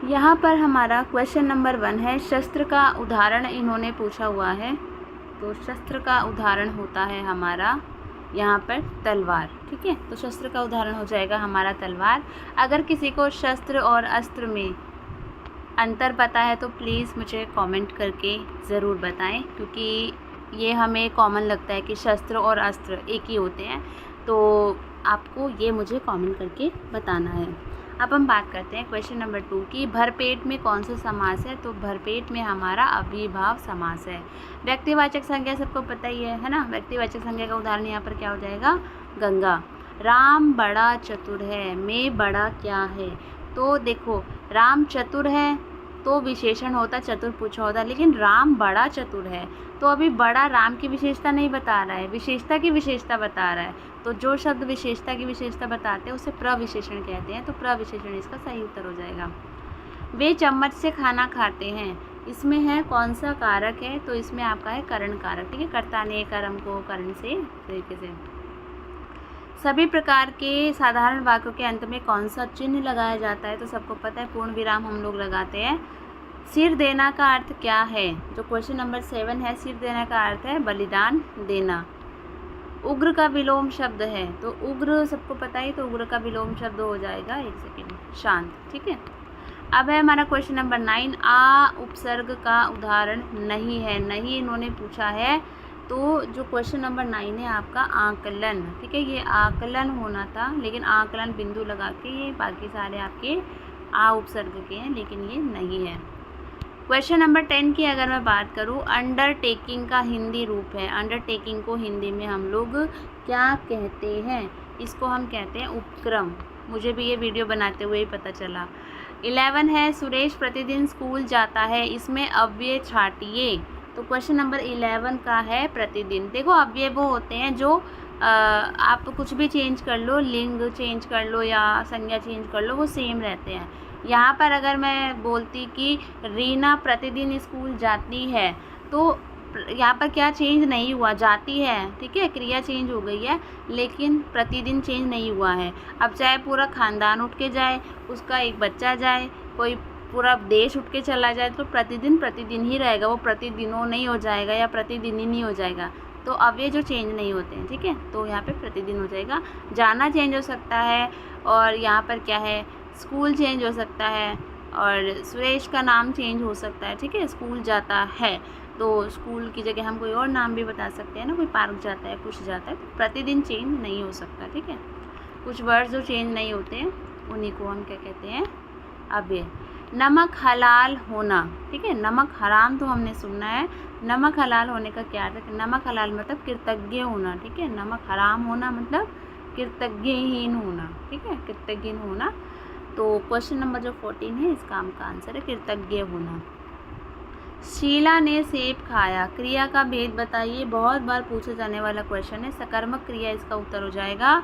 यहाँ पर हमारा क्वेश्चन नंबर 1 है, शस्त्र का उदाहरण इन्होंने पूछा हुआ है। तो शस्त्र का उदाहरण होता है हमारा यहाँ पर तलवार। ठीक है, तो शस्त्र का उदाहरण हो जाएगा हमारा तलवार। अगर किसी को शस्त्र और अस्त्र में अंतर पता है तो प्लीज़ मुझे कमेंट करके ज़रूर बताएं, क्योंकि ये हमें कॉमन लगता है कि शस्त्र और अस्त्र एक ही होते हैं। तो आपको ये मुझे कमेंट करके बताना है। अब हम बात करते हैं क्वेश्चन नंबर 2 की, भरपेट में कौन सा समास है। तो भरपेट में हमारा अव्ययीभाव समास है। व्यक्तिवाचक संज्ञा सबको पता ही है ना। व्यक्तिवाचक संज्ञा का उदाहरण यहाँ पर क्या हो जाएगा, गंगा। राम बड़ा चतुर है, में बड़ा क्या है। तो देखो, राम चतुर है तो विशेषण होता, चतुर पूछा होता, लेकिन राम बड़ा चतुर है तो अभी बड़ा राम की विशेषता नहीं बता रहा है, विशेषता की विशेषता बता रहा है। तो जो शब्द विशेषता की विशेषता बताते हैं उसे प्रविशेषण कहते हैं। तो प्रविशेषण इसका सही उत्तर हो जाएगा। वे चम्मच से खाना खाते हैं, इसमें है कौन सा कारक है। तो इसमें आपका है करण कारक। ठीक है, कर्ता ने कर्म को करण से तरीके से। सभी प्रकार के साधारण वाक्यों के अंत में कौन सा चिन्ह लगाया जाता है। तो सबको पता है, पूर्ण विराम हम लोग लगाते हैं। सिर देना का अर्थ क्या है। जो क्वेश्चन नंबर 7 है, सिर देना का अर्थ है बलिदान देना। उग्र का विलोम शब्द है, तो उग्र सबको पता है, तो उग्र का विलोम शब्द हो जाएगा, एक सेकेंड, शांत। ठीक है, अब है हमारा क्वेश्चन नंबर 9, आ उपसर्ग का उदाहरण नहीं है। नहीं इन्होंने पूछा है। तो जो क्वेश्चन नंबर 9 है आपका आकलन। ठीक है, ये आकलन होना था, लेकिन आकलन बिंदु लगा के, ये बाकी सारे आपके आ उपसर्ग के हैं, लेकिन ये नहीं है। क्वेश्चन नंबर 10 की अगर मैं बात करूँ, अंडरटेकिंग का हिंदी रूप है। अंडरटेकिंग को हिंदी में हम लोग क्या कहते हैं। इसको हम कहते हैं उपक्रम। मुझे भी ये वीडियो बनाते हुए ही पता चला। 11 है, सुरेश प्रतिदिन स्कूल जाता है, इसमें अव्यय छाटिए। तो क्वेश्चन नंबर 11 का है प्रतिदिन। देखो, अव्यय वो होते हैं जो आप कुछ भी चेंज कर लो, लिंग चेंज कर लो या संज्ञा चेंज कर लो, वो सेम रहते हैं। यहाँ पर अगर मैं बोलती कि रीना प्रतिदिन स्कूल जाती है, तो यहाँ पर क्या चेंज नहीं हुआ, जाती है। ठीक है, क्रिया चेंज हो गई है, लेकिन प्रतिदिन चेंज नहीं हुआ है। अब चाहे पूरा खानदान उठ के जाए, उसका एक बच्चा जाए, कोई पूरा देश उठ के चला जाए, तो प्रतिदिन प्रतिदिन ही रहेगा, वो प्रतिदिनों नहीं हो जाएगा या प्रतिदिन ही नहीं हो जाएगा। तो अब ये जो चेंज नहीं होते हैं। ठीक है, तो यहाँ पे प्रतिदिन हो जाएगा। जाना चेंज हो सकता है, और यहाँ पर क्या है, स्कूल चेंज हो सकता है, और सुरेश का नाम चेंज हो सकता है। ठीक है, स्कूल जाता है तो स्कूल की जगह हम कोई और नाम भी बता सकते हैं ना, कोई पार्क जाता है, कुछ जाता है। तो प्रतिदिन चेंज नहीं हो सकता। ठीक है, कुछ वर्ड जो चेंज नहीं होते हैं उन्हीं को हम क्या कहते हैं, अव्यय। नमक हलाल होना। ठीक है, नमक हराम तो हमने सुनना है, नमक हलाल होने का क्या अर्थ है। नमक हलाल मतलब कृतज्ञ होना। ठीक है, नमक हराम होना मतलब कृतज्ञहीन होना। ठीक है, कृतज्ञहीन होना। तो क्वेश्चन नंबर जो 14 है, इसका आपका आंसर है कृतज्ञ होना। शीला ने सेब खाया, क्रिया का भेद बताइए। बहुत बार पूछा जाने वाला क्वेश्चन है, सकर्मक क्रिया इसका उत्तर हो जाएगा।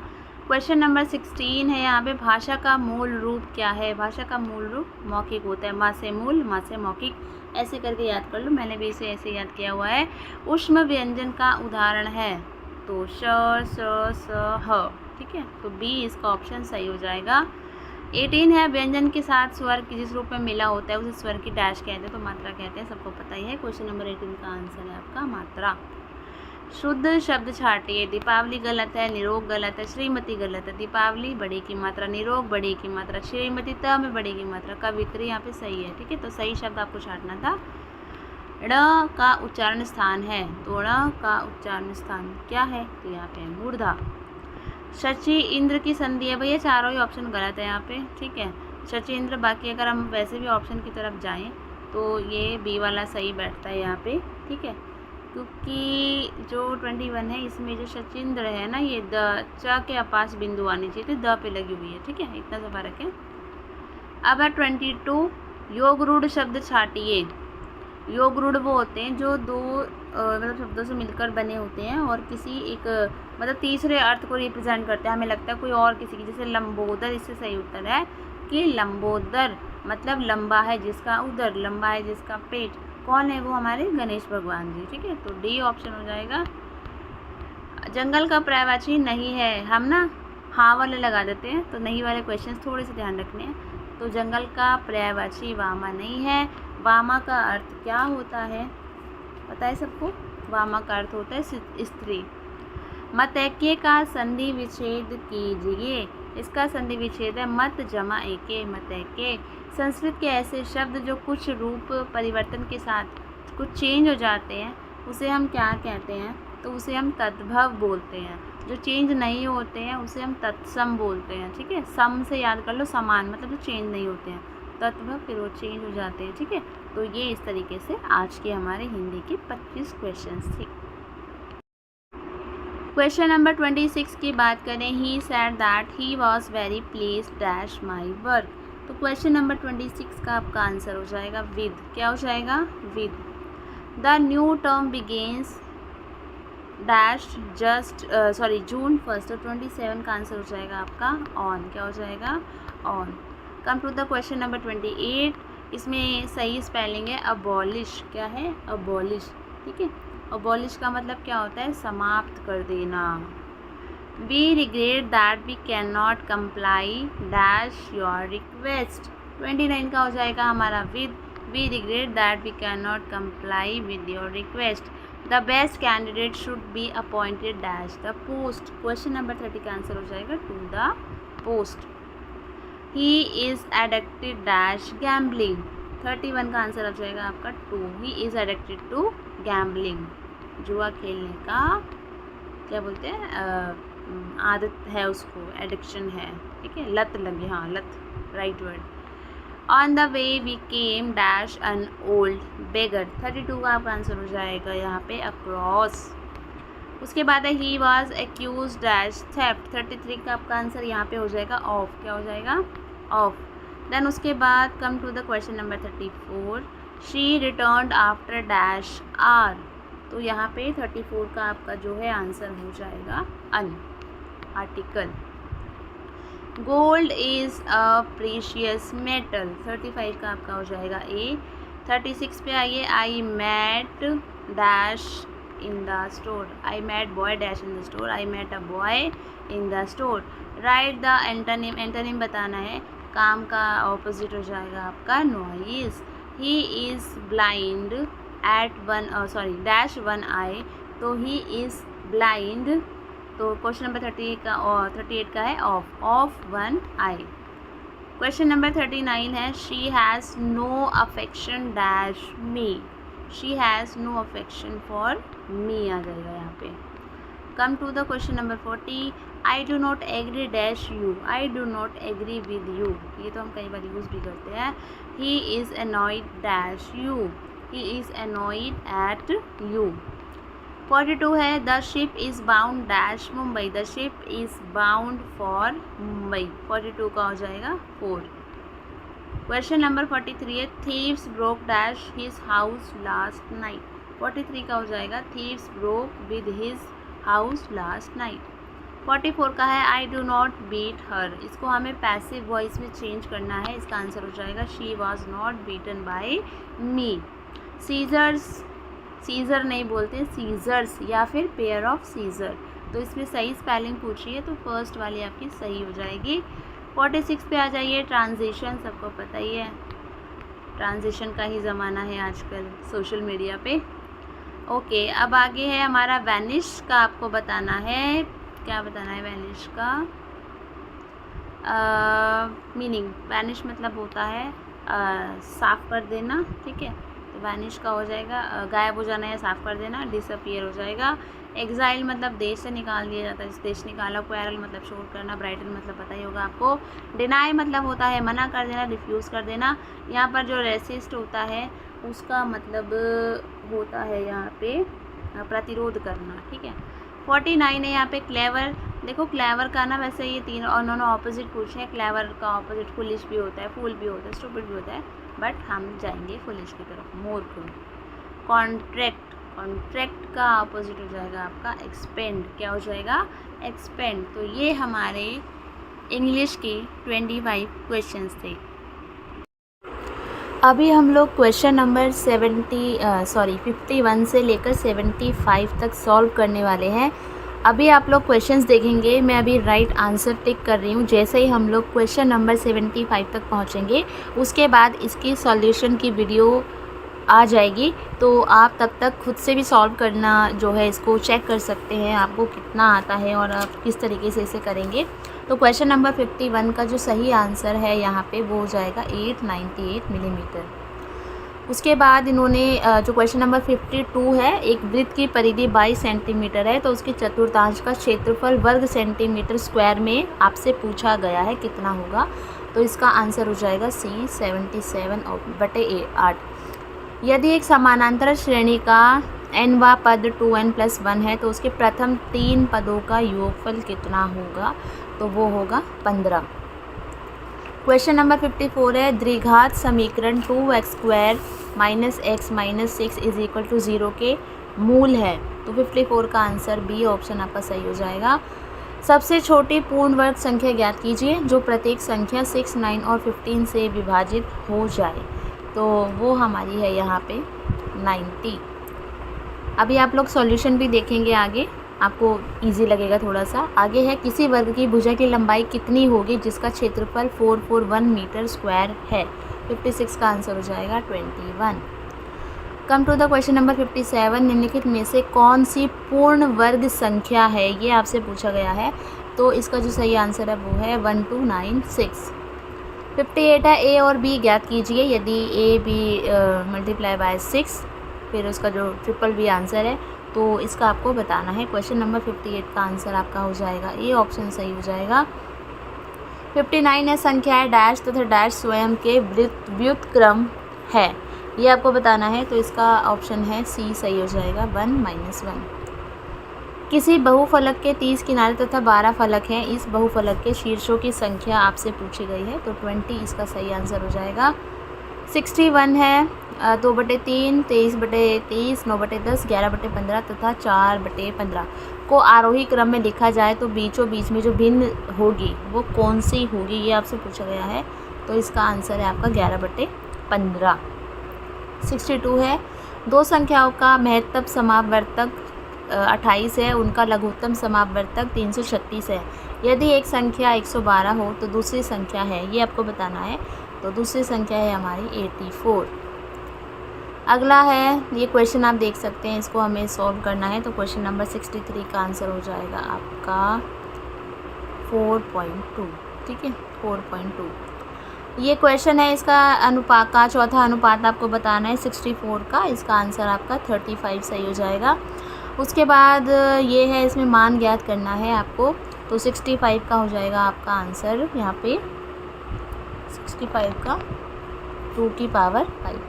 क्वेश्चन नंबर 16 है, यहाँ पे भाषा का मूल रूप क्या है। भाषा का मूल रूप मौखिक होता है। माँ से मूल, माँ से मौखिक, ऐसे करके याद कर लो। मैंने भी इसे ऐसे याद किया हुआ है। ऊष्म व्यंजन का उदाहरण है, तो श, स, ह। ठीक है, तो बी इसका ऑप्शन सही हो जाएगा। 18 है, व्यंजन के साथ स्वर की जिस रूप में मिला होता है उसे स्वर की डैश कहते हैं, तो मात्रा कहते हैं, सबको पता ही है। क्वेश्चन नंबर 18 का आंसर है आपका मात्रा। शुद्ध शब्द छाटिए। दीपावली गलत है, निरोग गलत है, श्रीमती गलत है। दीपावली बड़ी की मात्रा, निरोग बड़ी की मात्रा, श्रीमती त में बड़ी की मात्रा, कवित्री यहाँ पे सही है। ठीक है, तो सही शब्द आपको छाटना था। ड़ का उच्चारण स्थान है, तो ड़ का उच्चारण स्थान क्या है, तो यहाँ पे मूर्धा। शचि इंद्र की संधि है, भैया चारों ही ऑप्शन गलत है यहाँ पे। ठीक है, शचि इंद्र। बाकी अगर हम वैसे भी ऑप्शन की तरफ जाएं तो ये बी वाला सही बैठता है यहाँ पे। ठीक है, क्योंकि जो 21 है इसमें जो शचींद्र है ना, ये द च के अपास बिंदु आनी चाहिए थी, द पे लगी हुई है। ठीक है, इतना सा फर्क है। अब है 22, योग रूढ़ शब्द छाटिए। योग रूढ़ वो होते हैं जो दो मतलब शब्दों से मिलकर बने होते हैं और किसी एक मतलब तीसरे अर्थ को रिप्रेजेंट करते हैं। हमें लगता है कोई और किसी की, जैसे लंबोदर, इससे सही उत्तर है कि लंबोदर मतलब लंबा है जिसका उदर, लंबा है जिसका पेट। कौन है वो, हमारे गणेश भगवान जी। ठीक है, तो डी ऑप्शन हो जाएगा। जंगल का पर्यायवाची नहीं है, हम ना हाँ वाले लगा देते हैं, तो नहीं वाले क्वेश्चन थोड़े से ध्यान रखने हैं। तो जंगल का पर्यायवाची वामा नहीं है। वामा का अर्थ क्या होता है, पता है सबको? वामा का अर्थ होता है स्त्री। मतैक्य का संधि विच्छेद कीजिए। इसका संधि विच्छेद है मत जमा एके, मतैक्य। संस्कृत के ऐसे शब्द जो कुछ रूप परिवर्तन के साथ कुछ चेंज हो जाते हैं उसे हम क्या कहते हैं, तो उसे हम तद्भव बोलते हैं। जो चेंज नहीं होते हैं उसे हम तत्सम बोलते हैं, ठीक है। सम से याद कर लो, समान मतलब जो चेंज नहीं होते हैं, तद्भव फिर वो चेंज हो जाते हैं, ठीक है। तो ये इस तरीके से आज के हमारे हिंदी के 25 क्वेश्चंस थे। क्वेश्चन नंबर 26 की बात करें, he said that he was very pleased dash my work. तो क्वेश्चन नंबर 26 का आपका आंसर हो जाएगा विद। क्या हो जाएगा? With. The new term begins dash just June 1st। तो 27 का आंसर हो जाएगा आपका ऑन। क्या हो जाएगा? On. Come to the question number 28। इसमें सही स्पेलिंग है अबॉलिश। क्या है? अबॉलिश, ठीक है। अबॉलिश का मतलब क्या होता है? समाप्त कर देना। We regret that we can not comply dash your request. 29 का हो जाएगा हमारा with. We regret that we can not comply with your request. The best candidate should be appointed dash the post. Question number 30 का answer हो जाएगा to the post. He is addicted dash gambling. 31 का answer हो जाएगा आपका to. He is addicted to gambling. जुआ खेलने का क्या बोलते हैं, आदत है उसको, एडिक्शन है, ठीक है, लत लगी, हाँ लत, right word. On the way we came dash an old beggar. 32 का आपका आंसर हो जाएगा यहाँ पे अक्रॉस। उसके बाद है he was accuse dash theft. 33 का आपका आंसर यहाँ पे हो जाएगा ऑफ। क्या हो जाएगा? ऑफ। देन उसके बाद come to the question number 34। She returned after dash R. तो यहाँ पे 34 का आपका जो है आंसर हो जाएगा an, article. Gold is a precious metal. 35 का आपका हो जाएगा ए। 36 पे आइए, I met dash in the store. I met boy dash in the store. I met a boy in the store. Write the antonym. Antonym बताना है, काम का ऑपोजिट हो जाएगा आपका noise. He is blind at dash one eye. तो he is blind, तो question number 38 का है of one eye. Question number 39 है she has no affection dash me. She has no affection for me आ जाएगा यहाँ पे। Come to the question number 40। I do not agree dash you. I do not agree with you, ये तो हम कई बार यूज़ भी करते हैं। He is annoyed dash you. He is annoyed at you. 42 है the ship is bound dash Mumbai. The ship is bound for Mumbai. 42 का हो जाएगा 4। क्वेश्चन नंबर 43 है thieves broke dash his house last night. 43 का हो जाएगा thieves broke with his house last night. 44 का है I do not beat her. इसको हमें पैसिव वॉइस में चेंज करना है। इसका आंसर हो जाएगा she was not beaten by me. Scissor नहीं बोलते, सीज़र्स या फिर पेयर ऑफ सीज़र। तो इसमें सही स्पेलिंग पूछी है तो फर्स्ट वाली आपकी सही हो जाएगी। 46 पे आ जाइए, ट्रांजिशन सबको पता ही है, ट्रांजिशन का ही ज़माना है आजकल सोशल मीडिया पे। ओके, अब आगे है हमारा वैनिश का, आपको बताना है, क्या बताना है वैनिश का मीनिंग। वैनिश मतलब होता है साफ़ कर देना, ठीक है। तो वैनिश का हो जाएगा गायब हो जाना या साफ़ कर देना, डिसअपियर हो जाएगा। एग्जाइल मतलब देश से निकाल दिया जाता है, देश निकाला। क्वेरल मतलब शोर करना। ब्राइटन मतलब पता ही होगा आपको। डिनाई मतलब होता है मना कर देना, रिफ्यूज़ कर देना। यहाँ पर जो रेसिस्ट होता है उसका मतलब होता है यहाँ पे प्रतिरोध करना, ठीक है। 49 है यहाँ पे क्लेवर। देखो क्लेवर का ना वैसे ये तीन और दोनों ऑपोजिट पूछे हैं। क्लेवर का ऑपोजिट फुलिश भी होता है, फूल भी होता है, स्टूपिड भी होता है, बट हम जाएंगे फुलिश की तरफ, मूर्ख। कॉन्ट्रैक्ट, कॉन्ट्रैक्ट का ऑपोजिट हो जाएगा आपका एक्सपेंड। क्या हो जाएगा? एक्सपेंड। तो ये हमारे इंग्लिश के 25 क्वेश्चंस थे। अभी हम लोग क्वेश्चन नंबर 51 से लेकर 75 तक सॉल्व करने वाले हैं। अभी आप लोग क्वेश्चंस देखेंगे, मैं अभी राइट आंसर टिक कर रही हूँ। जैसे ही हम लोग क्वेश्चन नंबर 75 तक पहुँचेंगे उसके बाद इसकी सॉल्यूशन की वीडियो आ जाएगी, तो आप तब तक खुद से भी सॉल्व करना जो है इसको चेक कर सकते हैं आपको कितना आता है और आप किस तरीके से इसे करेंगे। तो क्वेश्चन नंबर 51 का जो सही आंसर है यहाँ पे वो हो जाएगा 898 मिलीमीटर। उसके बाद इन्होंने जो क्वेश्चन नंबर 52 है, एक वृत्त की परिधि 22 सेंटीमीटर है तो उसके चतुर्थांश का क्षेत्रफल वर्ग सेंटीमीटर स्क्वायर में आपसे पूछा गया है, कितना होगा। तो इसका आंसर हो जाएगा C 77/8। यदि एक समानांतर श्रेणी का nवा पद 2n+1 है तो उसके प्रथम 3 पदों का योगफल कितना होगा, तो वो होगा 15। क्वेश्चन नंबर 54 है, द्विघात समीकरण 2x² - x - 6 = 0 के मूल है। तो 54 का आंसर बी ऑप्शन आपका सही हो जाएगा। सबसे छोटी पूर्ण वर्ग संख्या ज्ञात कीजिए जो प्रत्येक संख्या 6, 9 और 15 से विभाजित हो जाए। तो वो हमारी है यहाँ पे 90। अभी आप लोग सॉल्यूशन भी देखेंगे आगे, आपको इजी लगेगा थोड़ा सा। आगे है, किसी वर्ग की भुजा की लंबाई कितनी होगी जिसका क्षेत्रफल 441 मीटर स्क्वायर है। 56 का आंसर हो जाएगा 21। Come to the question number 57, निम्नलिखित में से कौन सी पूर्ण वर्ग संख्या है, ये आपसे पूछा गया है। तो इसका जो सही आंसर है वो है 1296। 58 है, ए और बी ज्ञात कीजिए। यदि ए बी मल्टीप्लाई बाय 6 फिर उसका जो ट्रिपल बी आंसर है तो इसका आपको बताना है। क्वेश्चन नंबर 58 का आंसर आपका हो जाएगा ए ऑप्शन सही हो जाएगा। 59 है, संख्याएं डैश तथा डैश स्वयं के व्युत्क्रम है, ये आपको बताना है। तो इसका ऑप्शन है सी सही हो जाएगा 1 - 1। किसी बहुफलक के 30 किनारे तथा 12 फलक हैं, इस बहुफलक के शीर्षों की संख्या आपसे पूछी गई है। तो 20 इसका सही आंसर हो जाएगा। 61 है, 2/3, 23/23, 9/10, 11/15 तथा 4/15 को आरोही क्रम में लिखा जाए तो बीचों बीच में जो भिन्न होगी वो कौन सी होगी, ये आपसे पूछा गया है। तो इसका आंसर है आपका 11/15। 62 है, दो संख्याओं का महत्तम समावर्तक 28 है, उनका लघुत्तम समावर्तक 336 है। यदि एक संख्या 112 हो तो दूसरी संख्या है, ये आपको बताना है। तो दूसरी संख्या है हमारी 84। अगला है, ये क्वेश्चन आप देख सकते हैं, इसको हमें सॉल्व करना है। तो क्वेश्चन नंबर 63 का आंसर हो जाएगा आपका 4.2। ठीक है, 4.2 ये क्वेश्चन है। इसका अनुपात का चौथा अनुपात आपको बताना है 64 का। इसका आंसर आपका 35 सही हो जाएगा। उसके बाद ये है, इसमें मान ज्ञात करना है आपको। तो 65 का हो जाएगा आपका आंसर यहाँ पे 65 का 2 की पावर 5।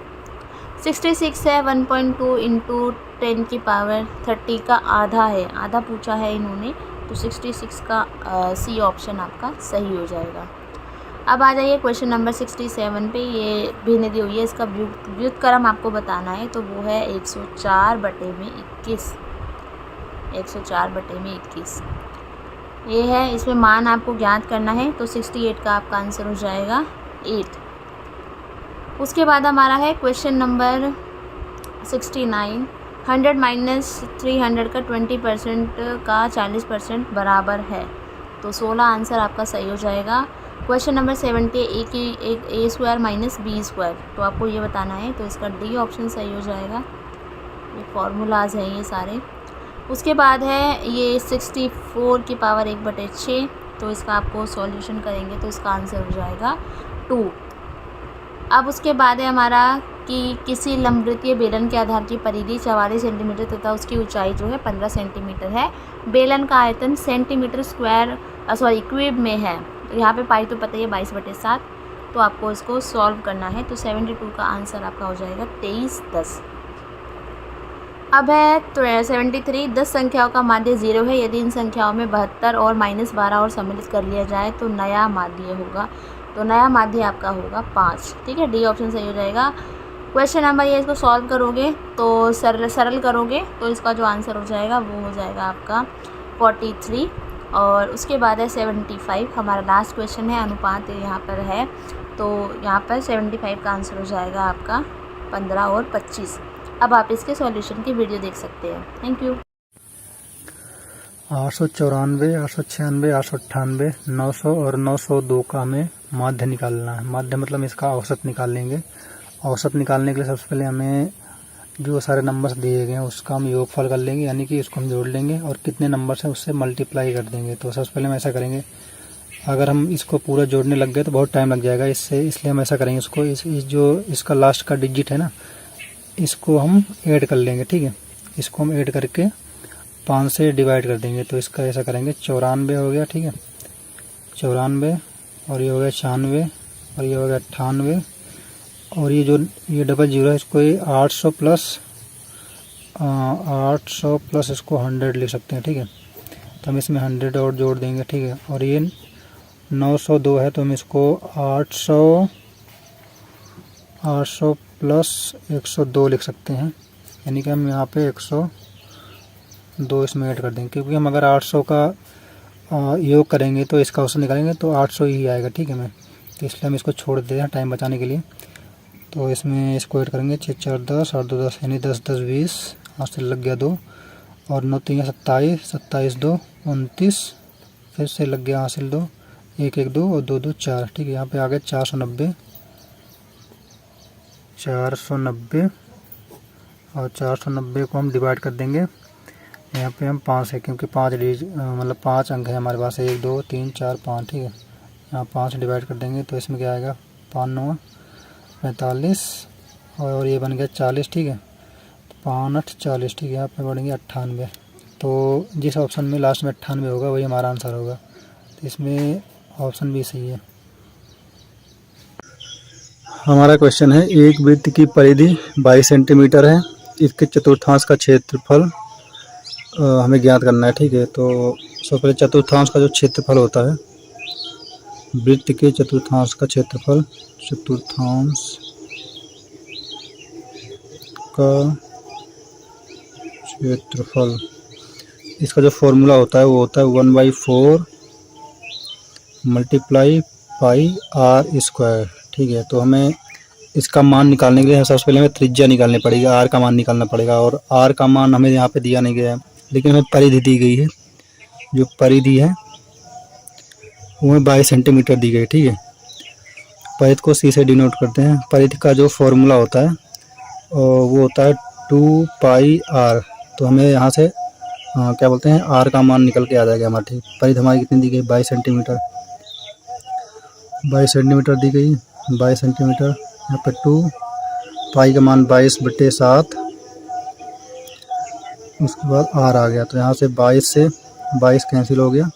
66 है, 1.2 × 10 की पावर 30 का आधा है, आधा पूछा है इन्होंने। तो 66 का सी ऑप्शन आपका सही हो जाएगा। अब आ जाइए क्वेश्चन नंबर 67 पे। ये भिन्न दी हुई है, इसका व्युत्क्रम आपको बताना है। तो वो है 104/21। 104/21 ये है। इसमें मान आपको ज्ञात करना है। तो 68 का आपका आंसर हो जाएगा 8। उसके बाद हमारा है क्वेश्चन नंबर 69। 100 - 300 का 20% का 40% बराबर है। तो 16 आंसर आपका सही हो जाएगा। क्वेश्चन नंबर 70, एक a² - b²। तो आपको ये बताना है। तो इसका डी ऑप्शन सही हो जाएगा। ये फार्मूलाज हैं ये सारे। उसके बाद है ये 64 की पावर 1/6। तो इसका आपको सॉल्यूशन करेंगे तो इसका आंसर हो जाएगा 2। अब उसके बाद है हमारा कि किसी लंबवृत्तीय बेलन के आधार की परिधि 44 सेंटीमीटर तथा उसकी ऊंचाई जो है 15 सेंटीमीटर है। बेलन का आयतन सेंटीमीटर स्क्वायर क्यूब में है। तो यहाँ पे पाई तो पता ही है 22/7। तो आपको इसको सॉल्व करना है। तो 72 का आंसर आपका हो जाएगा 23/10। अब है 73। 10 संख्याओं का माध्य 0 है। यदि इन संख्याओं में 72 और -12 और सम्मिलित कर लिया जाए तो नया माध्य होगा। तो नया माध्य आपका होगा 5। ठीक है, डी ऑप्शन सही हो जाएगा। क्वेश्चन नंबर ये, इसको सॉल्व करोगे तो सरल करोगे तो इसका जो आंसर हो जाएगा वो हो जाएगा आपका 43। और उसके बाद है 75। हमारा लास्ट क्वेश्चन है, अनुपात यहाँ पर है। तो यहाँ पर 75 का आंसर हो जाएगा आपका 15 और 25। अब आप इसके सॉल्यूशन की वीडियो देख सकते हैं। Thank you. 894, 896, 898, 900 और 902 का हमें माध्य निकालना है। माध्य मतलब इसका औसत निकाल लेंगे। औसत निकालने के लिए सबसे पहले हमें जो सारे नंबर्स दिए गए हैं उसका हम योगफल कर लेंगे, यानी कि उसको हम जोड़ लेंगे और कितने नंबर्स हैं उससे मल्टीप्लाई कर देंगे। तो सबसे पहले हम ऐसा करेंगे, अगर हम इसको पूरा जोड़ने लग गए तो बहुत टाइम लग जाएगा इसलिए हम ऐसा करेंगे, इसको जो इसका लास्ट का डिजिट है ना, इसको हम ऐड कर लेंगे। ठीक है, इसको हम ऐड करके 5 से डिवाइड कर देंगे। तो इसका ऐसा करेंगे, 94 हो गया। ठीक है, 94 और ये हो गया 96 और ये हो गया 98 और ये डबल जीरो है इसको ये 800 प्लस इसको 100 लिख सकते हैं। ठीक है, तो हम इसमें 100 और जोड़ देंगे। ठीक है, और ये 902 है तो हम इसको 800 प्लस 102 लिख सकते हैं, यानी कि हम यहाँ पे 102 इसमें ऐड कर देंगे, क्योंकि हम अगर 800 का योग करेंगे तो इसका औसत निकालेंगे तो 800 ही आएगा। ठीक है तो इसलिए हम इसको छोड़ देते हैं टाइम बचाने के लिए। तो इसमें इसको ऐड करेंगे 6 4 10 8 2 10 यानी 10 10 20, हासिल लग गया 2 और 9 3 27 27 2 29, फिर से लग गया हासिल 2 1 1 2 और 2 2 4। ठीक है, यहाँ पे आ गया 490 और 490 को हम डिवाइड कर देंगे। यहाँ पे हम 5 है क्योंकि 5 मतलब 5 अंक है हमारे पास, 1 2 3 4 5। ठीक है, यहाँ 5 डिवाइड कर देंगे तो इसमें क्या आएगा, 5 9 45 और ये बन गया 40। ठीक है, 5 8 40। ठीक है, यहाँ पे बढ़ेंगे 98। तो जिस ऑप्शन में लास्ट में 98 होगा वही हमारा आंसर होगा। तो इसमें ऑप्शन भी सही है। हमारा क्वेश्चन है, एक वृत्त की परिधि 22 सेंटीमीटर है, इसके चतुर्थांश का क्षेत्रफल हमें ज्ञात करना है। ठीक है, तो सबसे पहले चतुर्थांश का जो क्षेत्रफल होता है, वृत्त के चतुर्थांश का क्षेत्रफल, चतुर्थांश का क्षेत्रफल, इसका जो फॉर्मूला होता है वो होता है 1/4 मल्टीप्लाई पाई आर स्क्वायर। ठीक है, तो हमें इसका मान निकालने के लिए सबसे पहले हमें त्रिज्या निकालनी पड़ेगी, आर का मान निकालना पड़ेगा। और आर का मान हमें यहाँ पे दिया नहीं गया है, लेकिन हमें परिधि दी गई है। जो परिधि है वो 22 सेंटीमीटर दी गई। ठीक है, परिधि को सी से डिनोट करते हैं। परिधि का जो फॉर्मूला होता है वो होता है 2 पाई आर। तो हमें यहाँ से क्या बोलते हैं, आर का मान निकल के आ जाएगा हमारा। ठीक, परिधि हमारी कितनी दी गई, 22 सेंटीमीटर। 22 सेंटीमीटर दी गई, 22 सेंटीमीटर। यहाँ पर 2 पाई का मान 22/7, उसके बाद आर आ गया। तो यहाँ से 22 से 22 कैंसिल हो गया,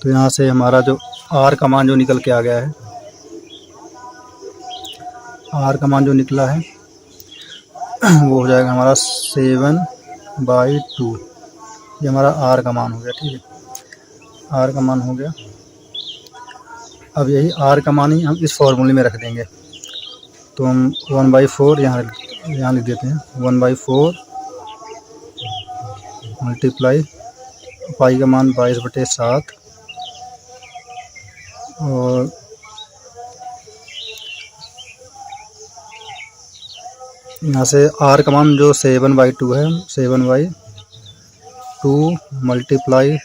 तो यहाँ से हमारा जो आर का मान जो निकल के आ गया है, आर का मान जो निकला है वो हो जाएगा हमारा 7/2। ये हमारा आर का मान हो गया। ठीक है, आर का मान हो गया। अब यही आर का मान ही हम इस फॉर्मूले में रख देंगे। तो हम 1/4 यहाँ लिख देते हैं, 1/4 मल्टीप्लाई पाई का मान 22/7 और यहाँ से आर का मान जो 7/2 है, 7/2 मल्टीप्लाई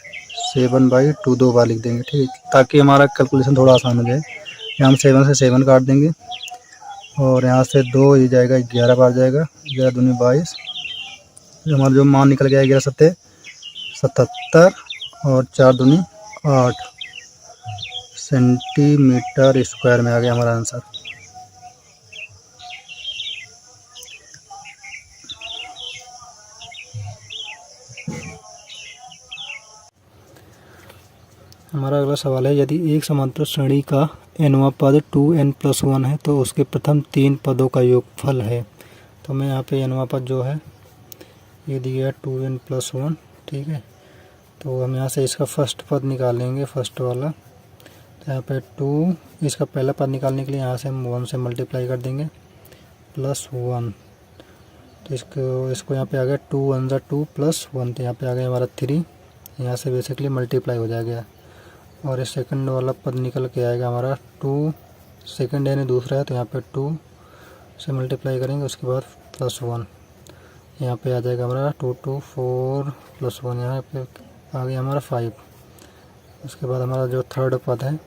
7/2 2 बार लिख देंगे। ठीक है, ताकि हमारा कैलकुलेशन थोड़ा आसान हो जाए। यहाँ हम 7 से 7 काट देंगे और यहाँ से 2 ये जाएगा, 11 बार जाएगा, 11 दूनी 22। हमारा जो मान निकल गया 11 7 77 और 4 दूनी 8 सेंटीमीटर स्क्वायर में आ गया हमारा आंसर। हमारा अगला सवाल है, यदि एक समांतर श्रेणी का nवां पद 2n+1 है तो उसके प्रथम 3 पदों का योगफल है। तो मैं यहाँ पे nवां पद जो है ये दिया है 2n+1। ठीक है, तो हम यहाँ से इसका फर्स्ट पद निकालेंगे, फर्स्ट वाला। तो यहाँ पे 2, इसका पहला पद निकालने के लिए यहाँ से हम 1 से मल्टीप्लाई कर देंगे +1। तो इसको यहाँ पे आ गया 2 1 2 +1, तो यहाँ पे आ गया हमारा 3। यहाँ से बेसिकली मल्टीप्लाई हो जाएगा और इस सेकंड वाला पद निकल के आएगा हमारा 2, सेकंड यानी दूसरा है, तो यहाँ पे 2 से मल्टीप्लाई करेंगे, उसके बाद +1 यहाँ पे आ जाएगा हमारा 2 2 4 +1। यहाँ पे आ गया हमारा 5। उसके बाद हमारा जो थर्ड पद है,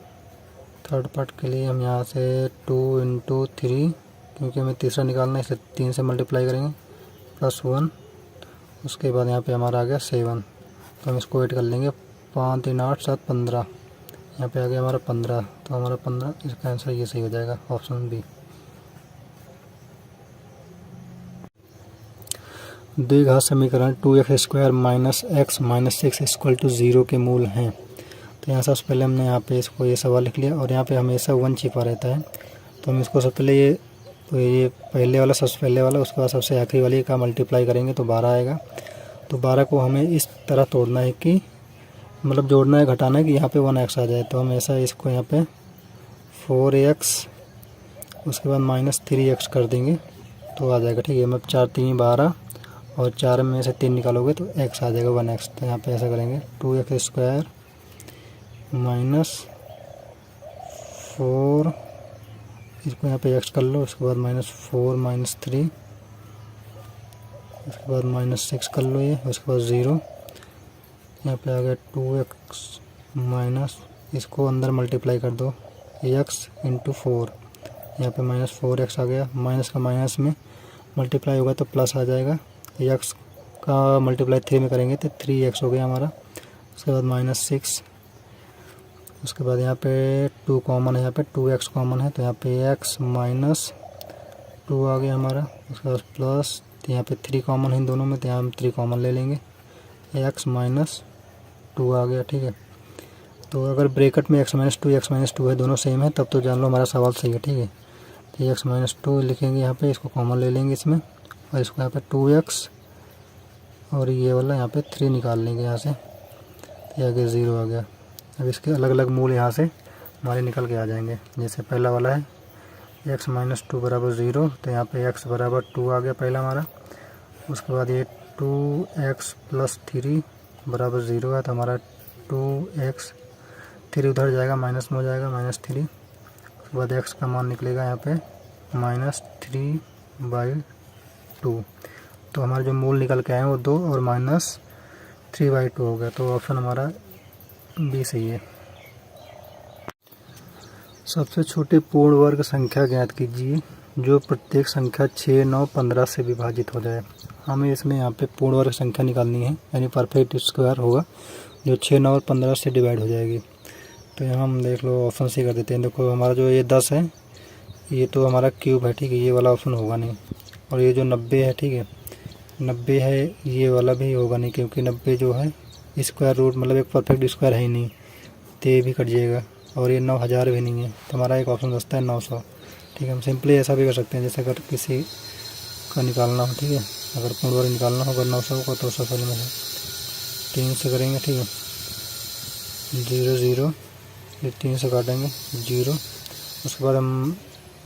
थर्ड पार्ट के लिए हम यहाँ से 2 × 3, क्योंकि हमें तीसरा निकालना है इसलिए 3 से मल्टीप्लाई करेंगे, +1। उसके बाद यहाँ पे हमारा आ गया 7, तो हम इसको ऐड कर लेंगे। 5 × 3 = 8, 7 × 15, यहाँ पे आ गया हमारा 15, तो हमारा 15, इसका आंसर ये सही हो जाएगा, ऑप्शन बी। द्विघात समीकरण 2x² - x - 6 = 0 के मूल हैं। तो यहाँ सबसे पहले हमने यहाँ पे इसको ये सवाल लिख लिया, और यहाँ पे हमेशा 1 छिपा रहता है, तो हम इसको सबसे पहले ये पहले वाला सबसे पहले वाला, उसके बाद सबसे आखिरी वाली का मल्टीप्लाई करेंगे तो 12 आएगा। तो 12 को हमें इस तरह तोड़ना है कि मतलब जोड़ना है, घटाना है कि यहाँ पे 1x आ जाए। तो हम ऐसा इसको यहाँ पे 4x, उसके बाद -3x कर देंगे तो आ जाएगा, ठीक है। मतलब 4 × 3 = 12, और 4 में से 3 निकालोगे तो x आ जाएगा, 1x। तो यहाँ पे ऐसा करेंगे 2x² - 4, इसको यहाँ पे x कर लो, उसके बाद -4 - 3, उसके बाद -6 कर लो ये, उसके बाद 0, यहाँ पे आ गया 2x माइनस, इसको अंदर मल्टीप्लाई कर दो, x × 4, यहाँ पे -4x आ गया, माइनस का माइनस में मल्टीप्लाई होगा तो प्लस आ जाएगा, x का मल्टीप्लाई 3 में करेंगे तो 3x हो गया हमारा। उसके बाद -6, उसके बाद यहाँ पे 2 कॉमन है, यहाँ पे 2x कॉमन है, तो यहाँ पे x - 2 आ गया हमारा। उसके बाद प्लस, तो यहाँ पे 3 कॉमन है इन दोनों में, तो यहाँ हम 3 कॉमन ले लेंगे, x - 2 आ गया, ठीक है। तो अगर ब्रैकेट में x - 2 है, दोनों सेम है, तब तो जान लो हमारा सवाल सही है, ठीक है। तो x - 2 लिखेंगे यहाँ पे, इसको कॉमन ले लेंगे इसमें, और इसको यहाँ पे 2x, और ये वाला यहाँ पे 3 निकाल लेंगे यहाँ से, तो आगे 0 आ गया। अब इसके अलग अलग मूल यहाँ से हमारे निकल के आ जाएंगे। जैसे पहला वाला है x - 2 = 0, तो यहाँ पे x = 2 आ गया पहला हमारा। उसके बाद ये 2x + 3 = 0 है, तो हमारा 2x, 3 उधर जाएगा, माइनस में हो जाएगा, -3। उसके बाद x का मान निकलेगा यहाँ पे -3/2। तो हमारे जो मूल निकल के आए हैं वो 2 और -3/2 हो गया। तो ऑप्शन हमारा बी सही है। सबसे छोटे पूर्ण वर्ग संख्या ज्ञात कीजिए जो प्रत्येक संख्या 6, 9, 15 से विभाजित हो जाए। हमें इसमें यहाँ पे पूर्ण वर्ग संख्या निकालनी है, यानी परफेक्ट स्क्वायर होगा जो 6, 9 और 15 से डिवाइड हो जाएगी। तो यहाँ हम देख लो ऑप्शन सी कर देते हैं। देखो हमारा जो ये 10 है, ये तो हमारा क्यूब है, ठीक है, ये वाला ऑप्शन होगा नहीं। और ये जो 90 है, ठीक है, 90 है, ये वाला भी होगा नहीं, क्योंकि 90 जो है स्क्वायर रूट मतलब एक परफेक्ट स्क्वायर है ही नहीं, तो ये भी कट जाएगा। और ये 9000 भी नहीं है, तो हमारा एक ऑप्शन बचता है 900, ठीक है। हम सिंपली ऐसा भी कर सकते हैं, जैसे अगर किसी का निकालना हो, ठीक है, अगर पूर्ण वर्ग निकालना होगा 900 का, तो सफल में है 3 से करेंगे, ठीक है, 0 0, ये 3 से काटेंगे 0।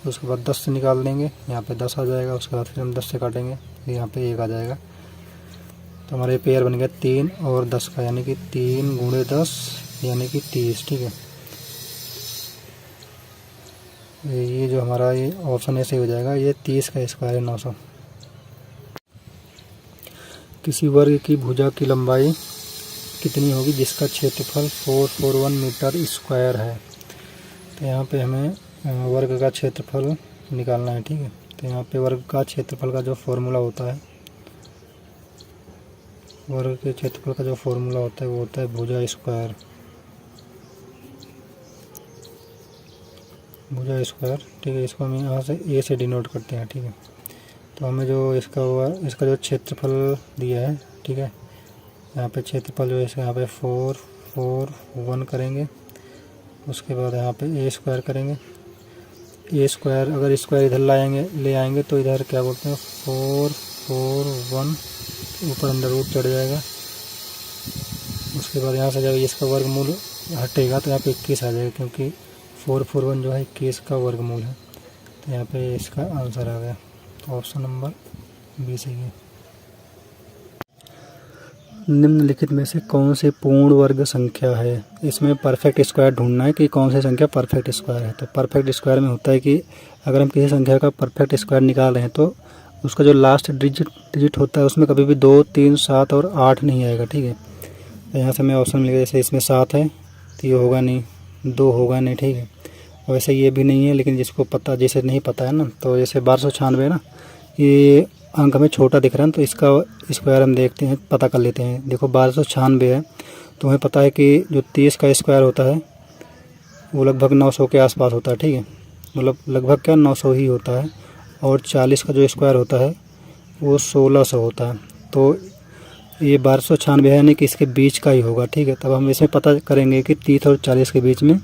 उसके बाद 10 से निकाल देंगे, यहाँ पे 10 आ जाएगा। उसके बाद फिर हम 10 से काटेंगे, यहाँ पे 1 आ जाएगा। तो हमारा ये पेयर बन गया 3 और 10 का, यानी कि 3 × 10 यानी कि 30, ठीक है। ये जो हमारा ये ऑप्शन ऐसे हो जाएगा, ये 30 का स्क्वायर है 900। किसी वर्ग की भुजा की लंबाई कितनी होगी जिसका क्षेत्रफल 441 मीटर स्क्वायर है। तो यहाँ पे हमें वर्ग का क्षेत्रफल निकालना है, ठीक है। तो यहाँ पे वर्ग का क्षेत्रफल का जो फॉर्मूला होता है, वर्ग के क्षेत्रफल का जो फॉर्मूला होता है वो होता है भुजा स्क्वायर, ठीक है। इसको हम यहाँ से ए से डिनोट करते हैं, ठीक है। तो हमें जो इसका जो क्षेत्रफल दिया है, ठीक है, यहाँ पे क्षेत्रफल जो है इसका यहाँ पे 441 करेंगे। उसके बाद यहाँ पे ए स्क्वायर करेंगे, ए स्क्वायर अगर स्क्वायर इधर ले आएंगे तो इधर क्या बोलते हैं 441 ऊपर अंदर रूट चढ़ जाएगा। उसके बाद यहाँ से जब इसका वर्गमूल हटेगा तो यहाँ पे 21 आ जाएगा, क्योंकि 441 जो है 21 का वर्गमूल है। तो यहाँ पे इसका आंसर आ गया। तो ऑप्शन नंबर बी सही है। निम्नलिखित में से कौन सी पूर्ण वर्ग संख्या है। इसमें परफेक्ट स्क्वायर ढूंढना है कि कौन सी संख्या परफेक्ट स्क्वायर है। तो परफेक्ट स्क्वायर में होता है कि अगर हम किसी संख्या का परफेक्ट स्क्वायर निकाल रहे हैं तो उसका जो लास्ट डिजिट होता है उसमें कभी भी 2, 3, 7 और 8 नहीं आएगा, ठीक है। तो यहाँ से हमें ऑप्शन मिलेगा, जैसे इसमें 7 है तो ये होगा नहीं, 2 होगा नहीं, ठीक है। वैसे ये भी नहीं है, लेकिन जिसको पता, जैसे नहीं पता है ना, तो जैसे 1296 ना, ये अंक हमें छोटा दिख रहा है, तो इसका स्क्वायर हम देखते हैं, पता कर लेते हैं। देखो 1296 है तो हमें पता है कि जो 30 का स्क्वायर होता है वो लगभग 900 के आसपास होता है, ठीक है, मतलब लगभग क्या 900 ही होता है। और 40 का जो स्क्वायर होता है वो 1600 होता है। तो ये 1296 है, यानी कि इसके बीच का ही होगा, ठीक है। तब हम इसमें पता करेंगे कि 30 और 40 के बीच में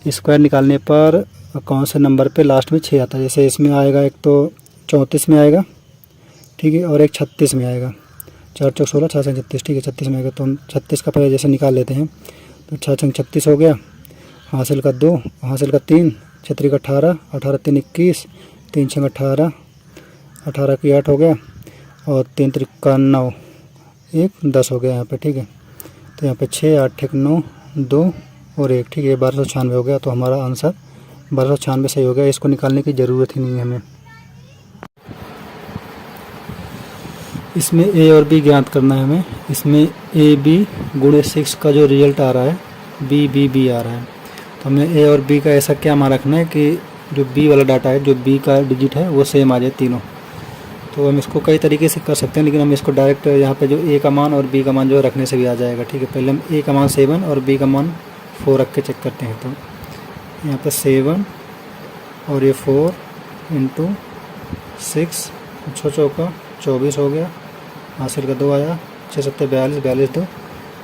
स्क्वायर निकालने पर कौन से नंबर पे लास्ट में 6 आता है। जैसे इसमें आएगा, एक तो 34 में आएगा, ठीक है, और एक 36 में आएगा। 4 चौक 16, 6 संग 36, ठीक है, 36 में आएगा। तो हम 36 का पहले जैसे निकाल लेते हैं, तो 6 संग 36 हो गया, हासिल का 2, हासिल का 3, छतरी का 18, 18 3 21, 3 6 18, 18 की 8 हो गया, और 3 3 9, 1 10 हो गया यहाँ पे, ठीक है। तो यहाँ पे 6 8 1 9 2 और 1, ठीक है, 1296 हो गया। तो हमारा आंसर 1296 सही हो गया। इसको निकालने की ज़रूरत ही नहीं है हमें। इसमें ए और बी ज्ञात करना है हमें। इसमें ए बी गुणे 6 का जो रिजल्ट आ रहा है, बी बी बी आ रहा है। तो हमें ए और बी का ऐसा क्या मान रखना है कि जो बी वाला डाटा है, जो बी का डिजिट है वो सेम आ जाए तीनों। तो हम इसको कई तरीके से कर सकते हैं, लेकिन हम इसको डायरेक्ट यहाँ पे जो ए का मान और बी का मान जो है रखने से भी आ जाएगा, ठीक है। पहले हम ए का मान 7 और बी का मान 4 रख के चेक करते हैं। तो यहाँ पे 7 और ये 4 इंटू 6, 6 चौका 24 हो गया, हासिल का 2 आया, 6 7 42, 42 2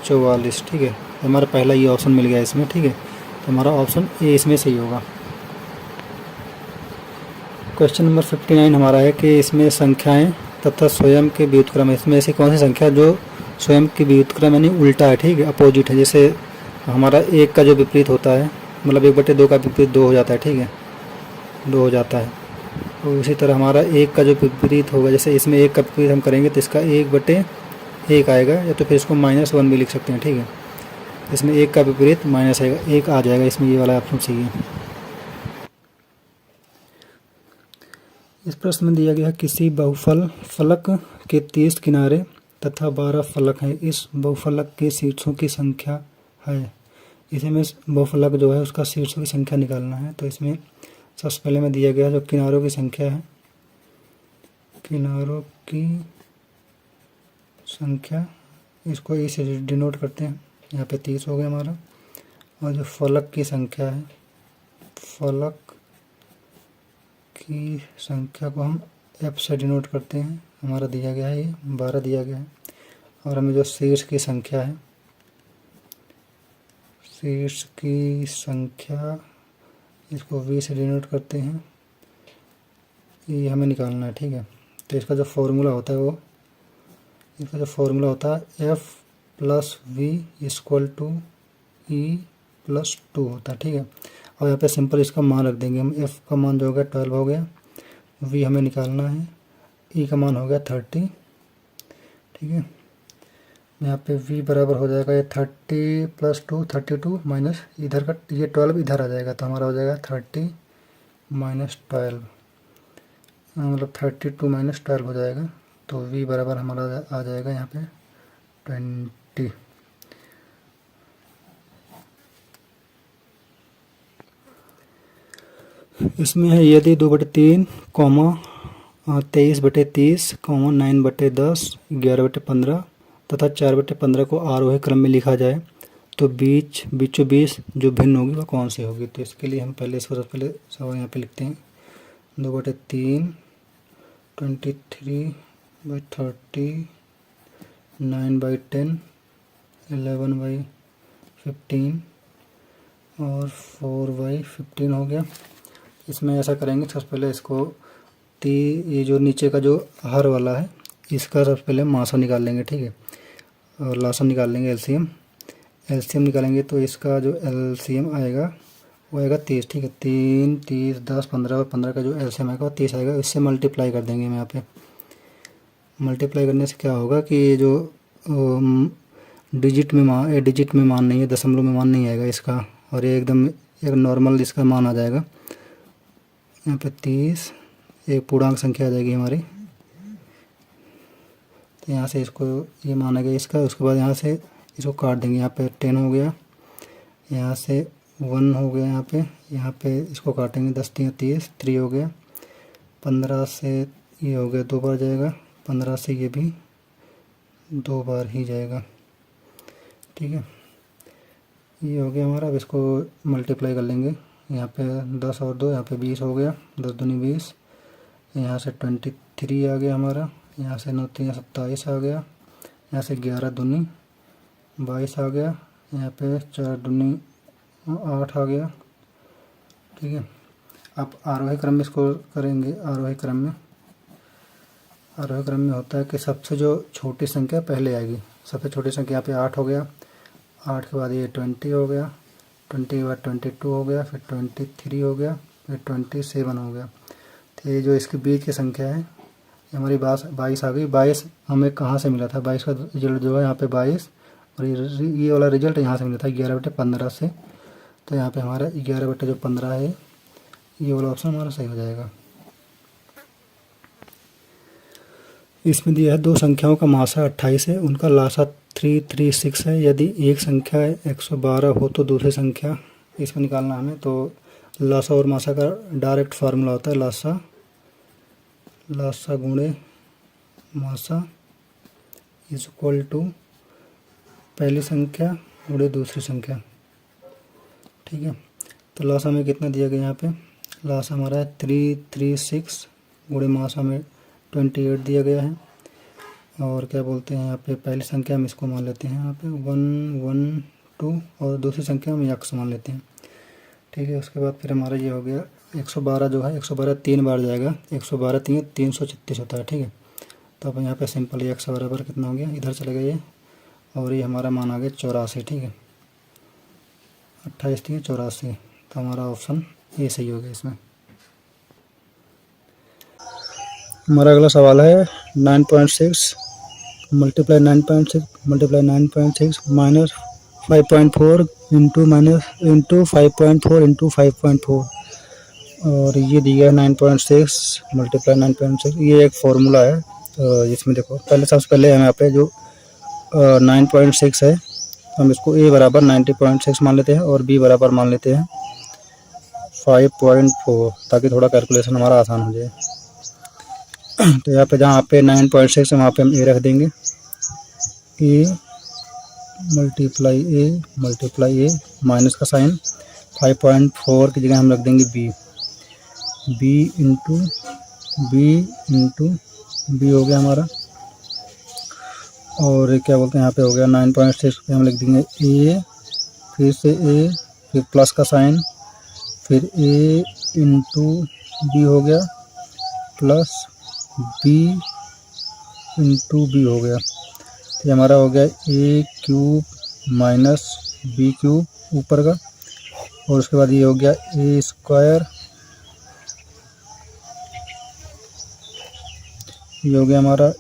44, ठीक है। तो हमारा पहला ये ऑप्शन मिल गया इसमें, ठीक है। तो हमारा ऑप्शन ए इसमें सही होगा। क्वेश्चन नंबर 59 हमारा है कि इसमें संख्याएं तथा स्वयं के व्युत्क्रम है। इसमें ऐसी कौन सी संख्या जो स्वयं के व्युत्क्रम यानी उल्टा है, ठीक है, अपोजिट है। जैसे हमारा 1 का जो विपरीत होता है, मतलब 1/2 का विपरीत 2 हो जाता है, ठीक है, 2 हो जाता है। तो इसी तरह हमारा 1 का जो विपरीत होगा, जैसे इसमें 1 का विपरीत हम करेंगे तो इसका 1/1 आएगा, या तो फिर इसको -1 भी लिख सकते हैं, ठीक है। इसमें 1 का विपरीत माइनस आएगा, 1 आ जाएगा, इसमें ये वाला ऑप्शन सही है। इस प्रश्न में दिया गया है किसी बहुफल फलक के 30 किनारे तथा 12 फलक हैं, इस बहुफलक के शीर्षों की संख्या है। इसे में बहुफलक जो है उसका शीर्षों की संख्या निकालना है। तो इसमें सबसे पहले में दिया गया जो किनारों की संख्या है, किनारों की संख्या इसको ए से डिनोट करते हैं, यहाँ पे 30 हो गया हमारा। और जो फलक की संख्या है, फलक की संख्या को हम एफ से डिनोट करते हैं, हमारा दिया गया है ये 12 दिया गया है। और हमें जो शीर्ष की संख्या है, शीर्ष की संख्या इसको वी से डिनोट करते हैं, ये हमें निकालना है, ठीक है। तो इसका जो फॉर्मूला होता है वो, इसका जो फॉर्मूला होता है F plus V equal to E plus 2 होता है, ठीक है। और यहाँ पे सिंपल इसका मान रख देंगे हम। एफ का मान जो हो गया 12 हो गया, वी हमें निकालना है, ई का मान हो गया 30, ठीक है। यहाँ पे वी बराबर हो जाएगा ये 30 + 2 32 माइनस इधर का ये 12 इधर आ जाएगा, तो हमारा हो जाएगा 30 - 12, मतलब 32 - 12 हो जाएगा। तो वी बराबर हमारा आ जाएगा यहाँ पे 20। इसमें है यदि 2/3, 23/30, 9/10, 11/15 तथा 4/15 को आरोही क्रम में लिखा जाए तो बीचों बीच जो भिन्न होगी वह कौन सी होगी। तो इसके लिए हम पहले इसको सबसे पहले सवाल यहाँ पे लिखते हैं। 2/3 23/30, 9/10, 11/15 और 4/15 हो गया। इसमें ऐसा करेंगे, सबसे पहले इसको ये जो नीचे का जो हर वाला है इसका सबसे पहले मासा निकाल लेंगे, ठीक है, और लासा निकाल लेंगे, एलसीएम निकालेंगे। तो इसका जो एलसीएम आएगा वो आएगा 30, ठीक है। 3 30 10 15 और 15 का जो एलसीएम आएगा वो 30 आएगा। इससे मल्टीप्लाई कर देंगे हम यहाँ पे। मल्टीप्लाई करने से क्या होगा कि ये जो डिजिट में मान नहीं है, दशमलव में मान नहीं आएगा इसका, और ये एकदम एक नॉर्मल इसका मान आ जाएगा। यहाँ पे 30 एक पूर्णांक संख्या आ जाएगी हमारी। तो यहाँ से इसको ये माना गया इसका, उसके बाद यहाँ से इसको काट देंगे। यहाँ पे 10 हो गया, यहाँ से 1 हो गया, यहाँ पे इसको काटेंगे, 10 3 30, 3 हो गया, 15 से ये हो गया 2 बार जाएगा, 15 से ये भी 2 बार ही जाएगा, ठीक है। ये हो गया हमारा। अब इसको मल्टीप्लाई कर लेंगे। यहाँ पे 10 और 2, यहाँ पे 20 हो गया, 10 दूनी 20, यहाँ से 23 आ गया हमारा, यहाँ से 9 3 27 आ गया, यहाँ से 11 दूनी 22 आ गया, यहाँ पे 4 दूनी 8 आ गया, ठीक है। अब आरोही क्रम में इसको करेंगे। आरोही क्रम में होता है कि सबसे जो छोटी संख्या पहले आएगी। सबसे छोटी संख्या यहाँ पे 8 हो गया, 8 के बाद ये 20 हो गया, 20 के बाद 22 हो गया, फिर 23 हो गया, फिर 27 हो गया। तो ये जो इसके बीच की संख्या है ये हमारी 22 आ गई। 22 हमें कहाँ से मिला था? 22 का रिजल्ट जो है यहाँ पे 22, और ये वाला रिजल्ट यहाँ से मिला था 11/15 से। तो यहाँ पे हमारा 11/15 है, ये वाला ऑप्शन हमारा सही हो जाएगा। इसमें दिया है दो संख्याओं का मासा 28 है, उनका लासा 336 है। यदि एक संख्या 112 हो तो दूसरी संख्या इसमें निकालना हमें। तो लासा और मासा का डायरेक्ट फार्मूला होता है लासा गुणे मासा इज इक्वल टू पहली संख्या गुणे दूसरी संख्या, ठीक है। तो लासा में कितना दिया गया? यहाँ पे लासा हमारा है 336 गुणे मासा में 28 दिया गया है। और क्या बोलते हैं यहाँ पे पहली संख्या हम इसको मान लेते हैं यहाँ पे 112, और दूसरी संख्या हम x मान लेते हैं, ठीक है। उसके बाद फिर हमारा ये हो गया 112 जो है 112 3 बार जाएगा, 112 336 होता है, ठीक है। तो अब यहाँ पे सिंपल x बराबर कितना हो गया, इधर चले गए और ये हमारा मान आ गया 84, ठीक है। 28 3 84, तो हमारा ऑप्शन ये सही हो गया इसमें। हमारा अगला सवाल है 9.6 मल्टीप्लाई 9.6 माइनस 5.4 इंटू 5.4 इंटू 5.4, और ये दिया है 9.6 मल्टीप्लाई 9.6। ये एक फॉर्मूला है। तो इसमें देखो सबसे पहले हम यहाँ पे जो 9.6 है हम इसको a बराबर 90.6 मान लेते हैं और b बराबर मान लेते हैं 5.4, ताकि थोड़ा कैलकुलेशन हमारा आसान हो जाए। तो यहाँ पे जहाँ पे 9.6 है वहाँ पे हम a रख देंगे, a मल्टीप्लाई a माइनस का साइन, 5.4 की जगह हम रख देंगे b इंटू b हो गया हमारा। और क्या बोलते हैं यहाँ पे हो गया 9.6 पे हम लिख देंगे a, फिर से a, फिर प्लस का साइन, फिर a इंटू b हो गया, प्लस b इंटू b हो गया। तो हमारा हो गया a cube minus b cube ऊपर का, और उसके बाद ये हो गया a स्क्वायर, ये हो गया हमारा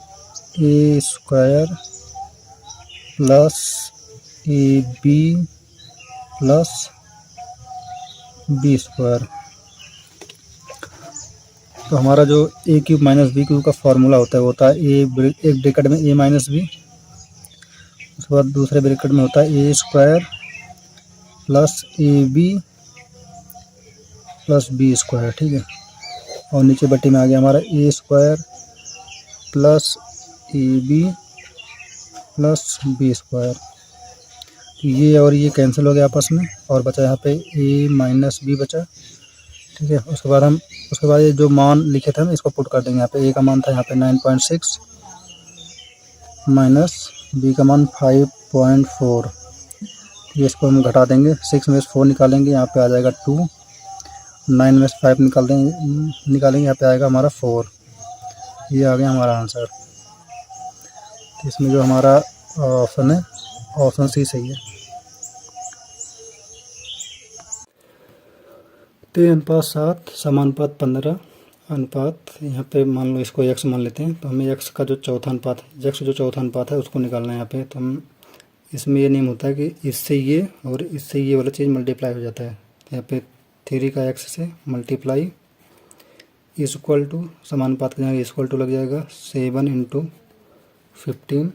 a square plus ab plus b square. तो हमारा जो a cube minus b cube का फॉर्मूला होता है वो होता है एक ब्रैकेट में a माइनस b, उसके बाद दूसरे ब्रैकेट में होता है a square plus ab plus b square, ठीक है। और नीचे बट्टी में आ गया हमारा a square plus ab plus b square. तो ये और ये कैंसिल हो गया आपस में, और बचा यहाँ पे a माइनस b बचा, ठीक है। उसके बाद ये जो मान लिखे थे हम इसको पुट कर देंगे। यहाँ पे a का मान था यहाँ पे 9.6 माइनस b का मान 5.4, ये इसको हम घटा देंगे, 6 में से 4 निकालेंगे, यहाँ पे आ जाएगा 2, 9 में से 5 निकालेंगे, यहाँ पे आएगा हमारा 4। ये आ गया हमारा आंसर। तो इसमें जो हमारा ऑप्शन है ऑप्शन सी सही है। 3:7 समानुपात 15 अनुपात, यहाँ पे मान लो इसको x मान लेते हैं। तो हमें x का जो चौथा अनुपात है उसको निकालना है यहाँ पे। तो हम इसमें ये नियम होता है कि इससे ये और इससे ये वाला चीज़ मल्टीप्लाई हो जाता है। तो यहाँ पे 3 का x से मल्टीप्लाई इज इक्वल टू समानुपात का इज इक्वल टू लग जाएगा 7 इंटू 15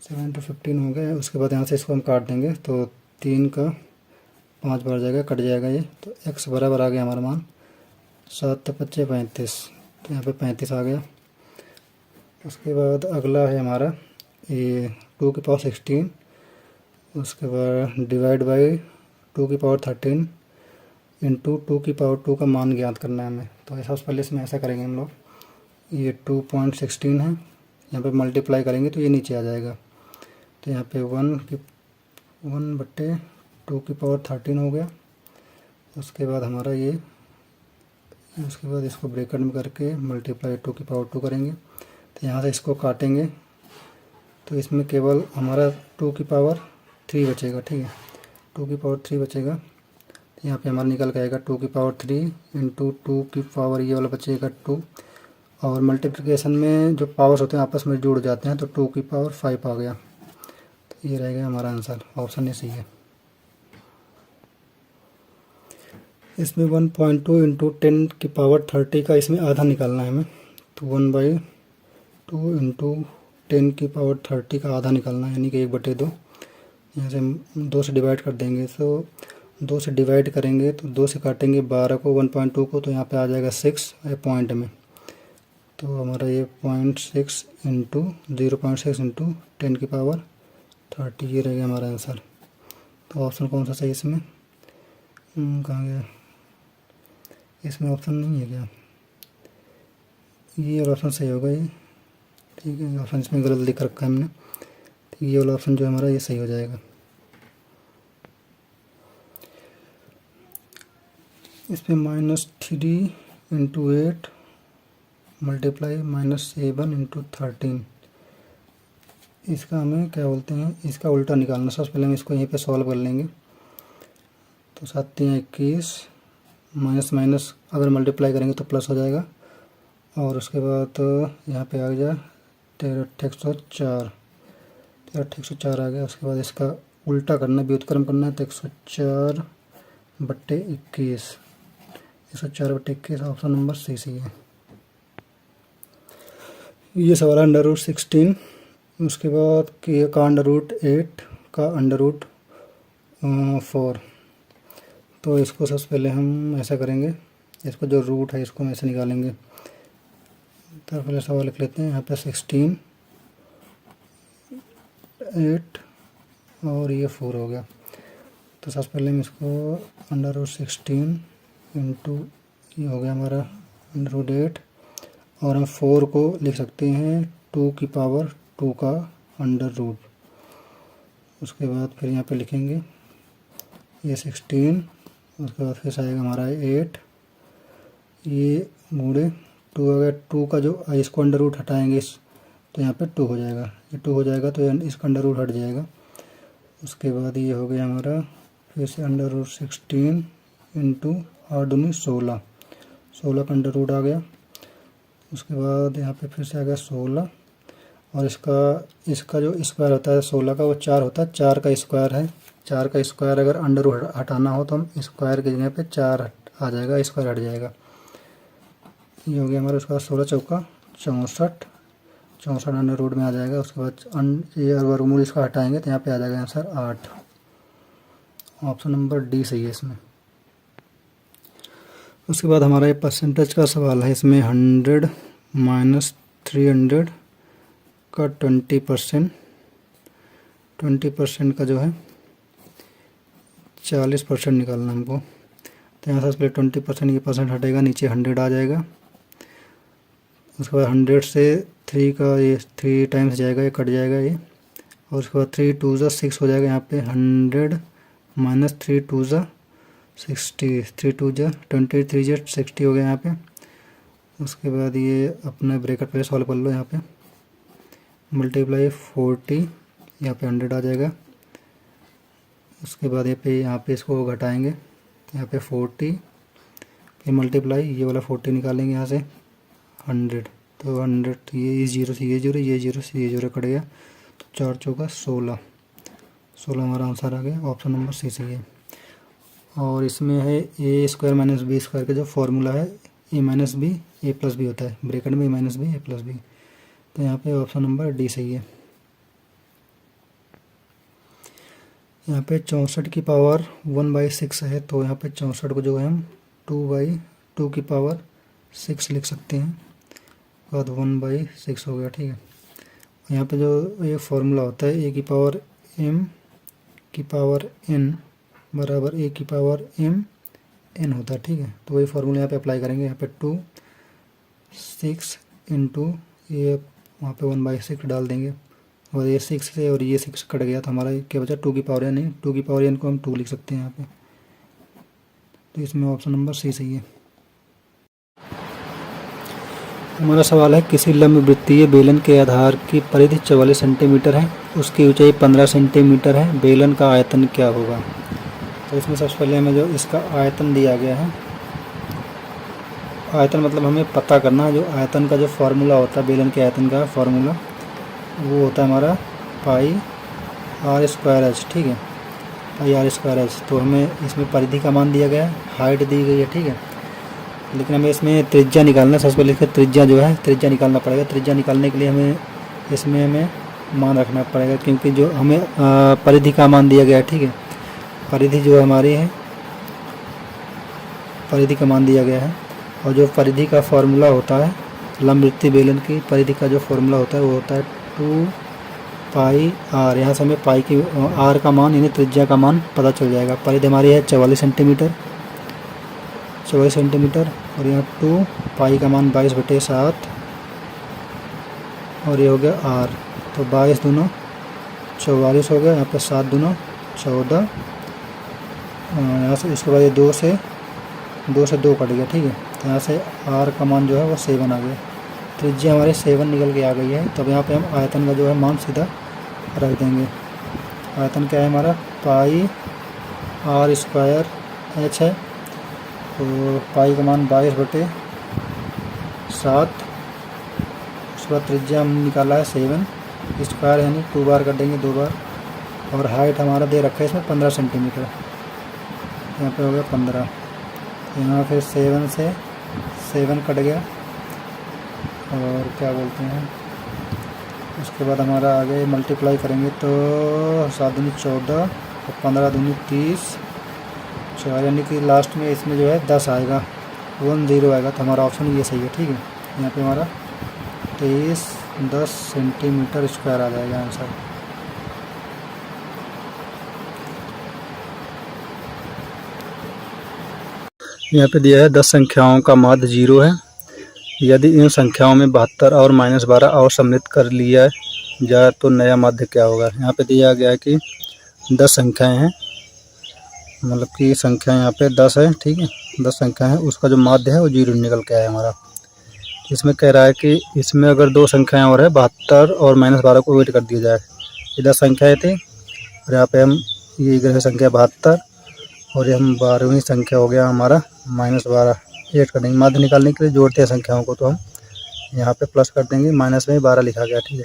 7 × 15 हो गया। उसके बाद यहाँ से इसको हम काट देंगे तो 3 का 5 बार जाएगा, कट जाएगा ये, तो x बराबर आ गया हमारा मान 7 × 5 = 35, तो यहाँ पे 35 आ गया। उसके बाद अगला है हमारा ये 2 की पावर 16, उसके बाद डिवाइड बाई 2 की पावर 13 इंटू 2 की पावर 2 का मान ज्ञात करना है हमें। तो सबसे पहले इसमें ऐसा करेंगे हम लोग, ये 2.16 है, यहाँ पे मल्टीप्लाई करेंगे तो ये नीचे आ जाएगा, तो यहाँ पे 1/2 की पावर 13 हो गया। उसके बाद हमारा ये, उसके बाद इसको ब्रैकेट में करके मल्टीप्लाई 2 की पावर 2 करेंगे, तो यहाँ से इसको काटेंगे तो इसमें केवल हमारा 2 की पावर 3 बचेगा, ठीक है, 2 की पावर 3 बचेगा। तो यहाँ पे हमारा निकल के आएगा 2 की पावर 3 इंटू 2 की पावर ये वाला बचेगा 2, और मल्टीप्लिकेशन में जो पावर्स होते हैं आपस में जुड़ जाते हैं, तो 2 की पावर 5 आ गया। तो ये रहेगा हमारा आंसर, ऑप्शन ए सही है। इसमें 1.2 इंटू 10 की पावर 30 का इसमें आधा निकालना है हमें, तो 1/2 इंटू 10 की पावर 30 का आधा निकालना है, यानी कि 1/2। यहाँ से हम 2 से डिवाइड कर देंगे, तो 2 से डिवाइड करेंगे तो 2 से काटेंगे 12 को, 1.2 को, तो यहाँ पे आ जाएगा 6 पॉइंट में, तो हमारा ये 0.6 इंटू 0.6 इंटू 10 की पावर 30, ये रहेगा हमारा आंसर। तो ऑप्शन कौन सा सही है इसमें? कहाँ गया? इसमें ऑप्शन नहीं है क्या? ये वाला ऑप्शन सही होगा ये, ठीक है, ऑप्शन इसमें गलत लिख रखा है हमने, तो ये वाला ऑप्शन जो है हमारा ये सही हो जाएगा। इसमें -3 इंटू 8 मल्टीप्लाई -7 इंटू 13, इसका हमें क्या बोलते हैं, इसका उल्टा निकालना। सबसे पहले हम इसको यहीं पे सॉल्व कर लेंगे, तो 7 × 21 माइनस माइनस अगर मल्टीप्लाई करेंगे तो प्लस हो जाएगा, और उसके बाद यहाँ पे आ गया 13 × 104 आ गया। उसके बाद इसका उल्टा करना, व्युत्क्रम करना है, तो 104/21, 104/21 ऑप्शन नंबर सी सही है। ये सवाल है √16, उसके बाद के का √8 का √4, तो इसको सबसे पहले हम ऐसा करेंगे, इसको जो रूट है इसको हम ऐसे निकालेंगे। तो पहले सवाल लिख लेते हैं, यहाँ पे 16, 8 और ये 4 हो गया। तो सबसे पहले हम इसको √16 इंटू ये हो गया हमारा √8, और हम 4 को लिख सकते हैं 2 की पावर 2 का √। उसके बाद फिर यहाँ पे लिखेंगे ये 16, उसके बाद फिर आएगा हमारा 8, ये गुणे 2 आ गया, 2 का जो इसको √ हटाएंगे तो यहाँ पे 2 हो जाएगा, ये 2 हो जाएगा तो इसका √ हट जाएगा। उसके बाद ये हो गया हमारा फिर से √16 इंटू 8 दूनी 16, 16 का √ आ गया। उसके बाद यहाँ पे फिर से आ गया 16, और इसका जो स्क्वायर होता है 16 का वो 4 होता है, 4 का स्क्वायर है, 4 का स्क्वायर अगर √ हटाना हो तो हम स्क्वायर की जगह पे 4 आ जाएगा, स्क्वायर हट जाएगा। ये हो गया हमारा, उसके बाद 16 चौका 64, 64 √ में आ जाएगा। उसके बाद ये वर्गमूल इसका हटाएंगे तो यहाँ पे आ जाएगा आंसर 8, ऑप्शन नंबर डी सही है इसमें। उसके बाद हमारा ये परसेंटेज का सवाल है, इसमें 100 - 300 का 20%, 20% का जो है 40% निकालना हमको। तो यहाँ से पहले 20% ये परसेंट हटेगा, नीचे 100 आ जाएगा। उसके बाद 100 से 3 का ये 3 टाइम्स जाएगा, ये कट जाएगा ये, और उसके बाद 3 × 2 = 6 हो जाएगा। यहाँ पे 100 - 3 × 2 = 60, 3 × 2 = 20, 3 × 60 हो गया यहाँ पे। उसके बाद ये अपने ब्रैकेट पे सॉल्व कर लो, यहाँ पे मल्टीप्लाई 40, यहाँ पे 100 आ जाएगा। उसके बाद यहाँ पे इसको घटाएंगे, यहाँ पे 40, फिर मल्टीप्लाई ये वाला 40 निकालेंगे यहाँ से 100, तो 100 ये 0 से ये 0, ये 0 से ये 0 कट गया, तो 4 चौका 16, 16 हमारा आंसर आ गया, ऑप्शन नंबर सी सही है। और इसमें है a² - b² का जो फॉर्मूला है a - b a + b होता है, ब्रैकेट में a - b a + b, तो यहाँ पे ऑप्शन नंबर डी सही है। यहाँ पे 64 की पावर 1/6 है, तो यहाँ पे 64 को जो है हम 2/2 की पावर 6 लिख सकते हैं। बाद 1/6 हो गया, ठीक है। यहाँ पे जो ये फॉर्मूला होता है a की पावर m की पावर n बराबर a की पावर m n होता है, ठीक है। तो वही फॉर्मूला यहाँ पे अप्लाई करेंगे। यहाँ पे 2 6 इंटू ये वहाँ पे 1/6 डाल देंगे, और ये 6 से और ये 6 कट गया तो हमारा क्या बचा 2 की पावर n है। 2 की पावर n को हम 2 लिख सकते हैं यहाँ पे। तो इसमें ऑप्शन नंबर सी सही है। हमारा सवाल है, किसी लंब वृत्तीय बेलन के आधार की परिधि 44 सेंटीमीटर है, उसकी ऊंचाई 15 सेंटीमीटर है, बेलन का आयतन क्या होगा। तो इसमें सबसे पहले हमें जो इसका आयतन दिया गया है, आयतन मतलब हमें पता करना है जो आयतन का जो फार्मूला होता है, बेलन के आयतन का फार्मूला वो होता है हमारा पाई आर स्क्वायर एच, ठीक है, पाई आर स्क्वायर एच। तो हमें इसमें परिधि का मान दिया गया है, हाइट दी गई है, ठीक है, लेकिन हमें इसमें त्रिज्या निकालना है। सबसे पहले लिखे त्रिज्या जो है, त्रिज्या निकालना पड़ेगा। त्रिज्या निकालने के लिए हमें मान रखना पड़ेगा, क्योंकि जो हमें परिधि का मान दिया गया है, ठीक है, परिधि जो हमारी है परिधि का मान दिया गया है। और जो परिधि का फॉर्मूला होता है लंबवृत्तीय बेलन की परिधि का जो फॉर्मूला होता है वो होता है 2 पाई आर। यहाँ से हमें पाई की आर का मान यानी त्रिज्या का मान पता चल जाएगा। परिधि हमारी है 44 सेंटीमीटर, 44 सेंटीमीटर, और यहाँ 2 पाई का मान 22/7, और ये हो गया आर। तो 22 दूना 44 हो गया, यहाँ पे 7 दूना 14, यहाँ से इसके बाद ये 2 से 2 कट गया, ठीक है। तो यहाँ से आर का मान जो है वो 7 आ गया। त्रिज्या हमारी 7 निकल के आ गई है। तब यहाँ पे हम आयतन का जो है मान सीधा रख देंगे। आयतन क्या है हमारा, पाई आर स्क्वायर एच है, तो पाई का मान 22/7, उसके बाद त्रिज्या हम निकाला है 7, स्क्वायर यानी 2 बार कर देंगे 2 बार, और हाइट हमारा दे रखा है इसमें 15 सेंटीमीटर, यहाँ पे हो गया 15। यहाँ फिर 7 से 7 कट गया, और क्या बोलते हैं उसके बाद हमारा आगे मल्टीप्लाई करेंगे तो 7 दूनी 14 और 15 दूनी 30, 4, यानी कि लास्ट में इसमें जो है 10 आएगा, 10 आएगा। तो हमारा ऑप्शन ये सही है, ठीक है। यहाँ पे हमारा 10 सेंटीमीटर स्क्वायर आ जाएगा आंसर। यहाँ पे दिया है 10 संख्याओं का माध्य 0 है, यदि इन संख्याओं में 72 और -12 और सम्मिलित कर लिया जाए तो नया माध्य क्या होगा। यहाँ पे दिया गया है कि 10 संख्याएं हैं, मतलब कि संख्या यहाँ पे 10 है, ठीक है, 10 संख्या है, उसका जो माध्य है वो 0 निकल के आया हमारा। इसमें कह रहा है कि इसमें अगर 2 संख्याएं और है 72 और -12 को वेट कर दिया जाए। ये 10 संख्याएँ थी, और यहाँ पे हम ये ग्रह संख्या 72 और ये हम 12वीं संख्या हो गया हमारा -12 ऐड कर देंगे। माध्य निकालने के लिए जोड़ते हैं संख्याओं को, तो हम यहाँ पे प्लस कर देंगे, माइनस में 12 लिखा गया, ठीक है।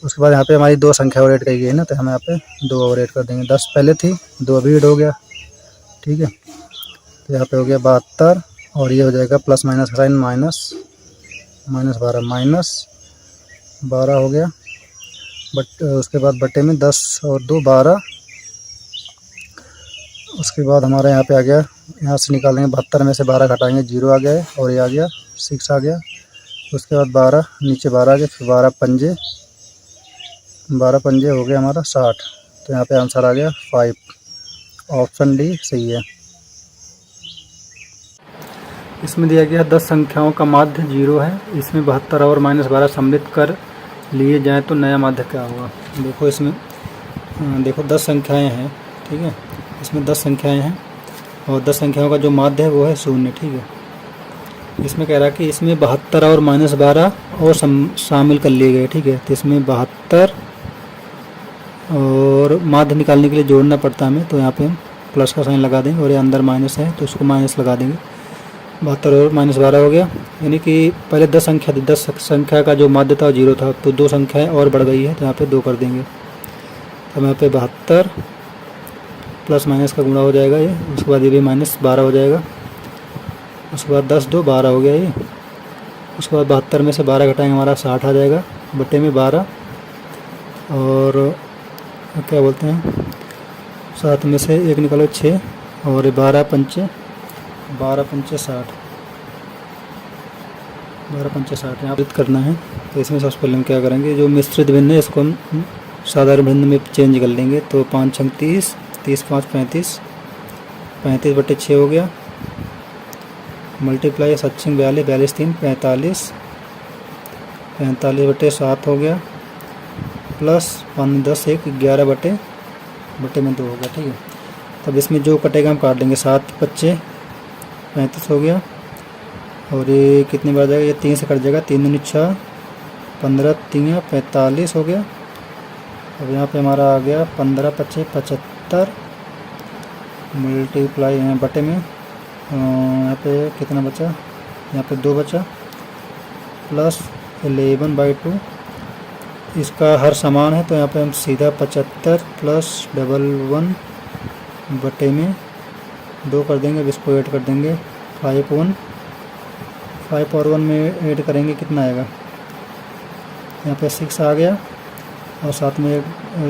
उसके बाद यहाँ पे हमारी 2 संख्या और ऐड की गई है ना, तो हम यहाँ पे 2 और ऐड कर देंगे। 10 पहले थी, 2 अभी ऐड हो गया, ठीक है। तो यहाँ पे हो गया 72, और ये हो जाएगा प्लस माइनस का साइन -12 हो गया, बट उसके बाद बटे में 10 और 2 12। उसके बाद हमारा यहाँ पे आ गया, यहाँ से निकालेंगे 72 में से 12 घटाएंगे 0 आ गया है, और ये आ गया 6 आ गया। उसके बाद 12 नीचे 12 आ गया, फिर 12 पंजे हो गया हमारा 60। तो यहाँ पे आंसर आ गया 5, ऑप्शन डी सही है। इसमें दिया गया 10 संख्याओं का माध्य 0 है, इसमें 72 और -12 सम्मिलित कर लिए जाएँ तो नया माध्य क्या होगा। देखो इसमें देखो 10 संख्याएँ हैं, ठीक है, इसमें 10 संख्याएं हैं, और 10 संख्याओं का जो माध्य है वो है 0, ठीक है। इसमें कह रहा है कि इसमें 72 और -12 और शामिल कर लिए गए, ठीक है। तो इसमें 72 और माध्य निकालने के लिए जोड़ना पड़ता है हमें, तो यहाँ पे हम प्लस का साइन लगा देंगे, और ये अंदर माइनस है तो उसको माइनस लगा देंगे। 72 और -12 हो गया, यानी कि पहले 10 संख्या थी, 10 संख्या का जो माध्य था 0 था, तो 2 संख्याएँ और बढ़ गई है, तो यहाँ पर 2 कर देंगे। तो यहाँ पे 72 प्लस माइनस का गुणा हो जाएगा ये, उसके बाद ये भी -12 हो जाएगा, उसके बाद 10 2 12 हो गया ये। उसके बाद 72 में से 12 घटाएंगे हमारा 60 आ जाएगा, बटे में 12, और क्या बोलते हैं 7 में से 1 निकालो 6 और 12 पंचे 60। 12 पंचे 60 यहाँ पर करना है। तो इसमें सबसे पहले हम क्या करेंगे, जो मिश्रित भिन्न है इसको हम साधारण भिन्न में चेंज कर लेंगे। तो 5 छंग 30, 30 5 35, 35 बटे 6 हो गया, मल्टीप्लाई 7 छंग 42, 42 3 45, 45 बटे 7 हो गया, प्लस 5 10 1 11 बटे में 2 हो गया। ठीक है, तब इसमें जो कटेगा हम काट लेंगे। 7 बच्चे 35 हो गया, और ये कितनी बार जाएगा, ये 3 से कट जाएगा, 3 दूनी 6, 15 3 45 हो गया। अब यहाँ पे हमारा आ गया 15 25 75, मल्टीप्लाई यहाँ बटे में यहाँ पे कितना बचा, यहाँ पे 2 बचा, प्लस 11/2। इसका हर समान है तो यहाँ पे हम सीधा 75 प्लस 11 बटे में 2 कर देंगे। अब इसको ऐड कर देंगे, 5 और 1 में ऐड करेंगे, कितना आएगा, यहाँ पे 6 आ गया, और साथ में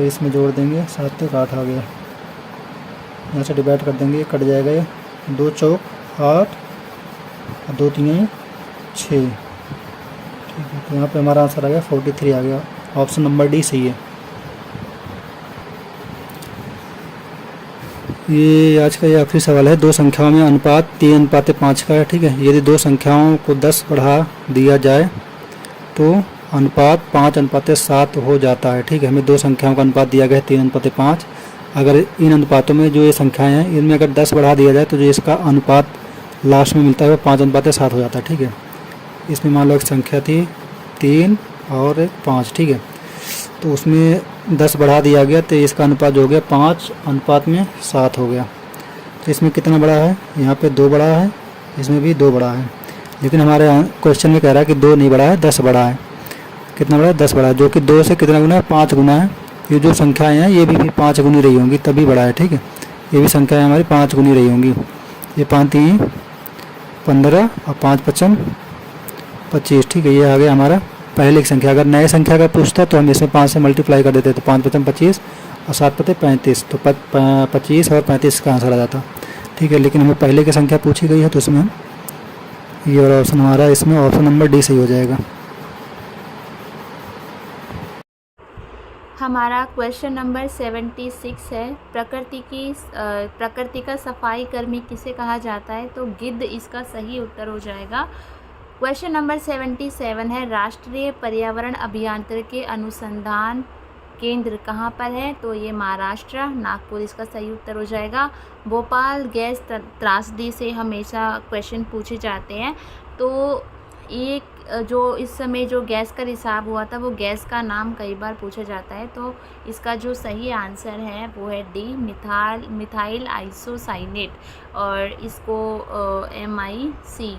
इसमें जोड़ देंगे, 7 तक 8 आ गया। यहाँ से डिवाइड कर देंगे, कट जाएगा ये, 2 चौक 8 और 2 3 6। ठीक है, तो यहाँ पे हमारा आंसर आ गया 43 आ गया। ऑप्शन नंबर डी सही है। ये आज का ये आखिरी सवाल है। 2 संख्याओं में अनुपात 3:5 का है। ठीक है, यदि 2 संख्याओं को 10 बढ़ा दिया जाए तो अनुपात 5:7 हो जाता है। ठीक है, हमें 2 संख्याओं का अनुपात दिया गया है 3:5। अगर इन अनुपातों में जो ये संख्याएं हैं इनमें अगर 10 बढ़ा दिया जाए तो जो इसका अनुपात लास्ट में मिलता है वो 5:7 हो जाता है। ठीक है, इसमें मान लो एक संख्या थी 3 और 5। ठीक है, तो उसमें 10 बढ़ा दिया गया तो इसका अनुपात जो हो गया 5:7 हो गया। तो इसमें कितना बड़ा है, यहाँ पे 2 बड़ा है, इसमें भी 2 बड़ा है, लेकिन हमारे क्वेश्चन में कह रहा है कि 2 नहीं बड़ा है, 10 बड़ा है। कितना बड़ा है, 10 बड़ा है, जो कि 2 से कितना गुना है, 5 गुना है। ये जो संख्याएं हैं ये भी 5 गुनी रही होंगी तभी बड़ा है। ठीक है, ये भी संख्याएं हमारी 5 गुनी रही होंगी। ये 5 3 15 और 5 5 25। ठीक है, ये आ गया हमारा पहले की संख्या। अगर नए संख्या का पूछता तो हम इसमें 5 से मल्टीप्लाई कर देते, तो 5 5 25 और 7 पते 35, तो 25 और 35 का आंसर आ जाता। ठीक है, लेकिन हमें पहले की संख्या पूछी गई है तो इसमें हम ये वाला ऑप्शन हमारा, इसमें ऑप्शन नंबर डी सही हो जाएगा। हमारा क्वेश्चन नंबर 76 है। प्रकृति का सफाई कर्मी किसे कहा जाता है, तो गिद्ध इसका सही उत्तर हो जाएगा। क्वेश्चन नंबर 77 है। राष्ट्रीय पर्यावरण अभियांत्रिकी अनुसंधान केंद्र कहाँ पर है, तो ये महाराष्ट्र नागपुर इसका सही उत्तर हो जाएगा। भोपाल गैस त्रासदी से हमेशा क्वेश्चन पूछे जाते हैं। तो एक जो इस समय जो गैस का रिसाव हुआ था वो गैस का नाम कई बार पूछा जाता है, तो इसका जो सही आंसर है वो है डी, मिथाइल आइसोसाइनेट, और इसको MIC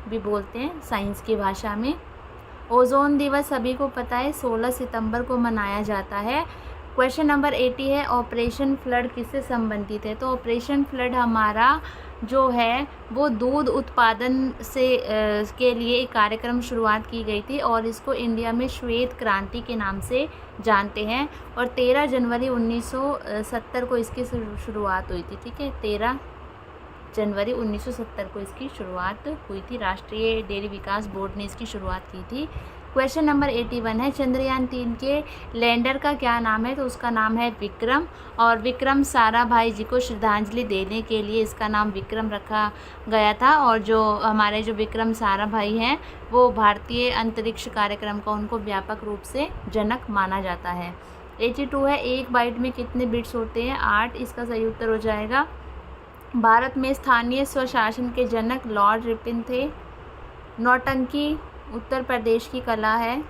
भी बोलते हैं साइंस की भाषा में। ओजोन दिवस सभी को पता है 16 सितंबर को मनाया जाता है। क्वेश्चन नंबर 80 है। ऑपरेशन फ्लड किससे संबंधित है, तो ऑपरेशन फ्लड हमारा जो है वो दूध उत्पादन से के लिए एक कार्यक्रम शुरुआत की गई थी, और इसको इंडिया में श्वेत क्रांति के नाम से जानते हैं। और 13 जनवरी 1970 को इसकी शुरुआत हुई थी। ठीक है, 13 जनवरी 1970 को इसकी शुरुआत हुई थी। राष्ट्रीय डेयरी विकास बोर्ड ने इसकी शुरुआत की थी। क्वेश्चन नंबर 81 है। चंद्रयान 3 के लैंडर का क्या नाम है, तो उसका नाम है विक्रम, और विक्रम साराभाई जी को श्रद्धांजलि देने के लिए इसका नाम विक्रम रखा गया था। और जो हमारे जो विक्रम साराभाई हैं वो भारतीय अंतरिक्ष कार्यक्रम का उनको व्यापक रूप से जनक माना जाता है। 82 है। एक बाइट में कितने बिट्स होते हैं, 8 इसका सही उत्तर हो जाएगा। भारत में स्थानीय स्वशासन के जनक लॉर्ड रिपन थे। नौटंकी उत्तर प्रदेश की कला है।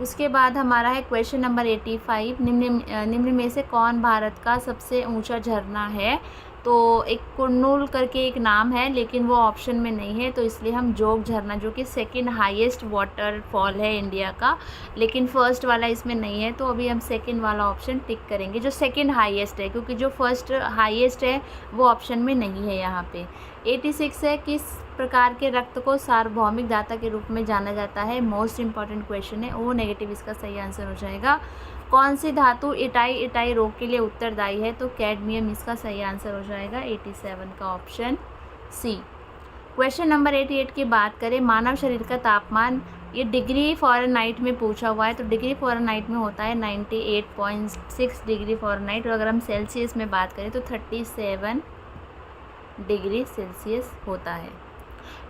उसके बाद हमारा है क्वेश्चन नंबर 85। निम्न में से कौन भारत का सबसे ऊंचा झरना है, तो एक कुरनूल करके एक नाम है लेकिन वो ऑप्शन में नहीं है, तो इसलिए हम जोग झरना, जो कि सेकंड हाईएस्ट वाटरफॉल है इंडिया का, लेकिन फर्स्ट वाला इसमें नहीं है, तो अभी हम सेकंड वाला ऑप्शन टिक करेंगे जो सेकंड हाईएस्ट है, क्योंकि जो फर्स्ट हाईएस्ट है वो ऑप्शन में नहीं है यहाँ पे। 86 है। किस प्रकार के रक्त को सार्वभौमिक दाता के रूप में जाना जाता है, मोस्ट इंपॉर्टेंट क्वेश्चन है। ओ नेगेटिव इसका सही आंसर हो जाएगा। कौन सी धातु इटाई रोग के लिए उत्तरदायी है? तो कैडमियम इसका सही आंसर हो जाएगा 87 का ऑप्शन सी। क्वेश्चन नंबर 88 की बात करें, मानव शरीर का तापमान, ये डिग्री फ़ारेनहाइट में पूछा हुआ है, तो डिग्री फ़ारेनहाइट में होता है 98.6 डिग्री फ़ारेनहाइट, और अगर हम सेल्सियस में बात करें तो 37 डिग्री सेल्सियस होता है।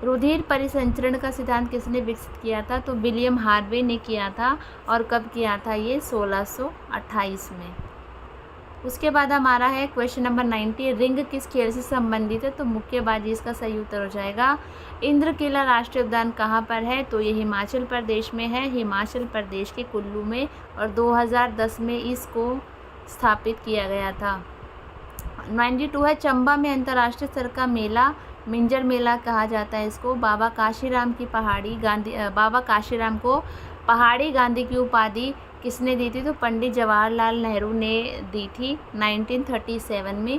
रुधिर परिसंचरण का सिद्धांत किसने विकसित किया था? तो विलियम हार्वे ने किया था, और कब किया था ये? 1628 में। उसके बाद हमारा है क्वेश्चन नंबर 90, रिंग किस खेल से संबंधित है? तो मुक्केबाजी इसका सही उत्तर हो जाएगा। इंद्रकीला राष्ट्रीय उद्यान कहाँ पर है? तो ये हिमाचल प्रदेश में है, हिमाचल प्रदेश के कुल्लू में, और 2010 में इसको स्थापित किया गया था। 92 है, चंबा में अंतर्राष्ट्रीय स्तर का मेला, मिंजर मेला कहा जाता है इसको। बाबा काशीराम को पहाड़ी गांधी की उपाधि किसने दी थी? तो पंडित जवाहरलाल नेहरू ने दी थी 1937 में।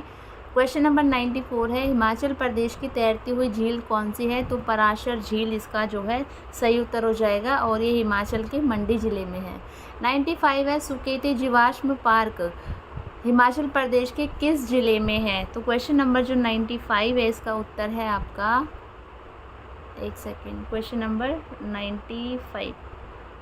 क्वेश्चन नंबर 94 है, हिमाचल प्रदेश की तैरती हुई झील कौन सी है? तो पराशर झील इसका जो है सही उत्तर हो जाएगा, और ये हिमाचल के मंडी ज़िले में है। 95 है, सुकेती जीवाश्म पार्क हिमाचल प्रदेश के किस ज़िले में है? तो क्वेश्चन नंबर जो 95 है इसका उत्तर है आपका, एक सेकेंड, क्वेश्चन नंबर 95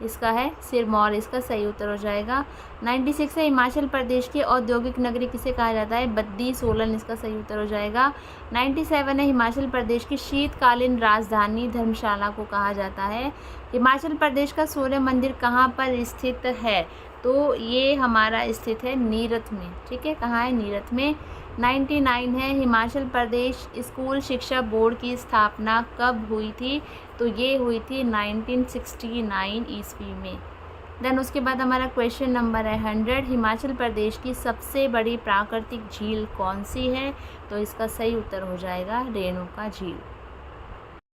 इसका है सिरमौर, इसका सही उत्तर हो जाएगा। 96 है, हिमाचल प्रदेश की औद्योगिक नगरी किसे कहा जाता है? बद्दी सोलन, इसका सही उत्तर हो जाएगा। 97 है, हिमाचल प्रदेश की शीतकालीन राजधानी धर्मशाला को कहा जाता है। हिमाचल प्रदेश का सूर्य मंदिर कहाँ पर स्थित है? तो ये हमारा स्थित है नीरथ में, ठीक है, कहाँ है? नीरथ में। 99 है, हिमाचल प्रदेश स्कूल शिक्षा बोर्ड की स्थापना कब हुई थी? तो ये हुई थी 1969 ईस्वी में। देन उसके बाद हमारा क्वेश्चन नंबर है 100, हिमाचल प्रदेश की सबसे बड़ी प्राकृतिक झील कौन सी है? तो इसका सही उत्तर हो जाएगा रेणुका झील।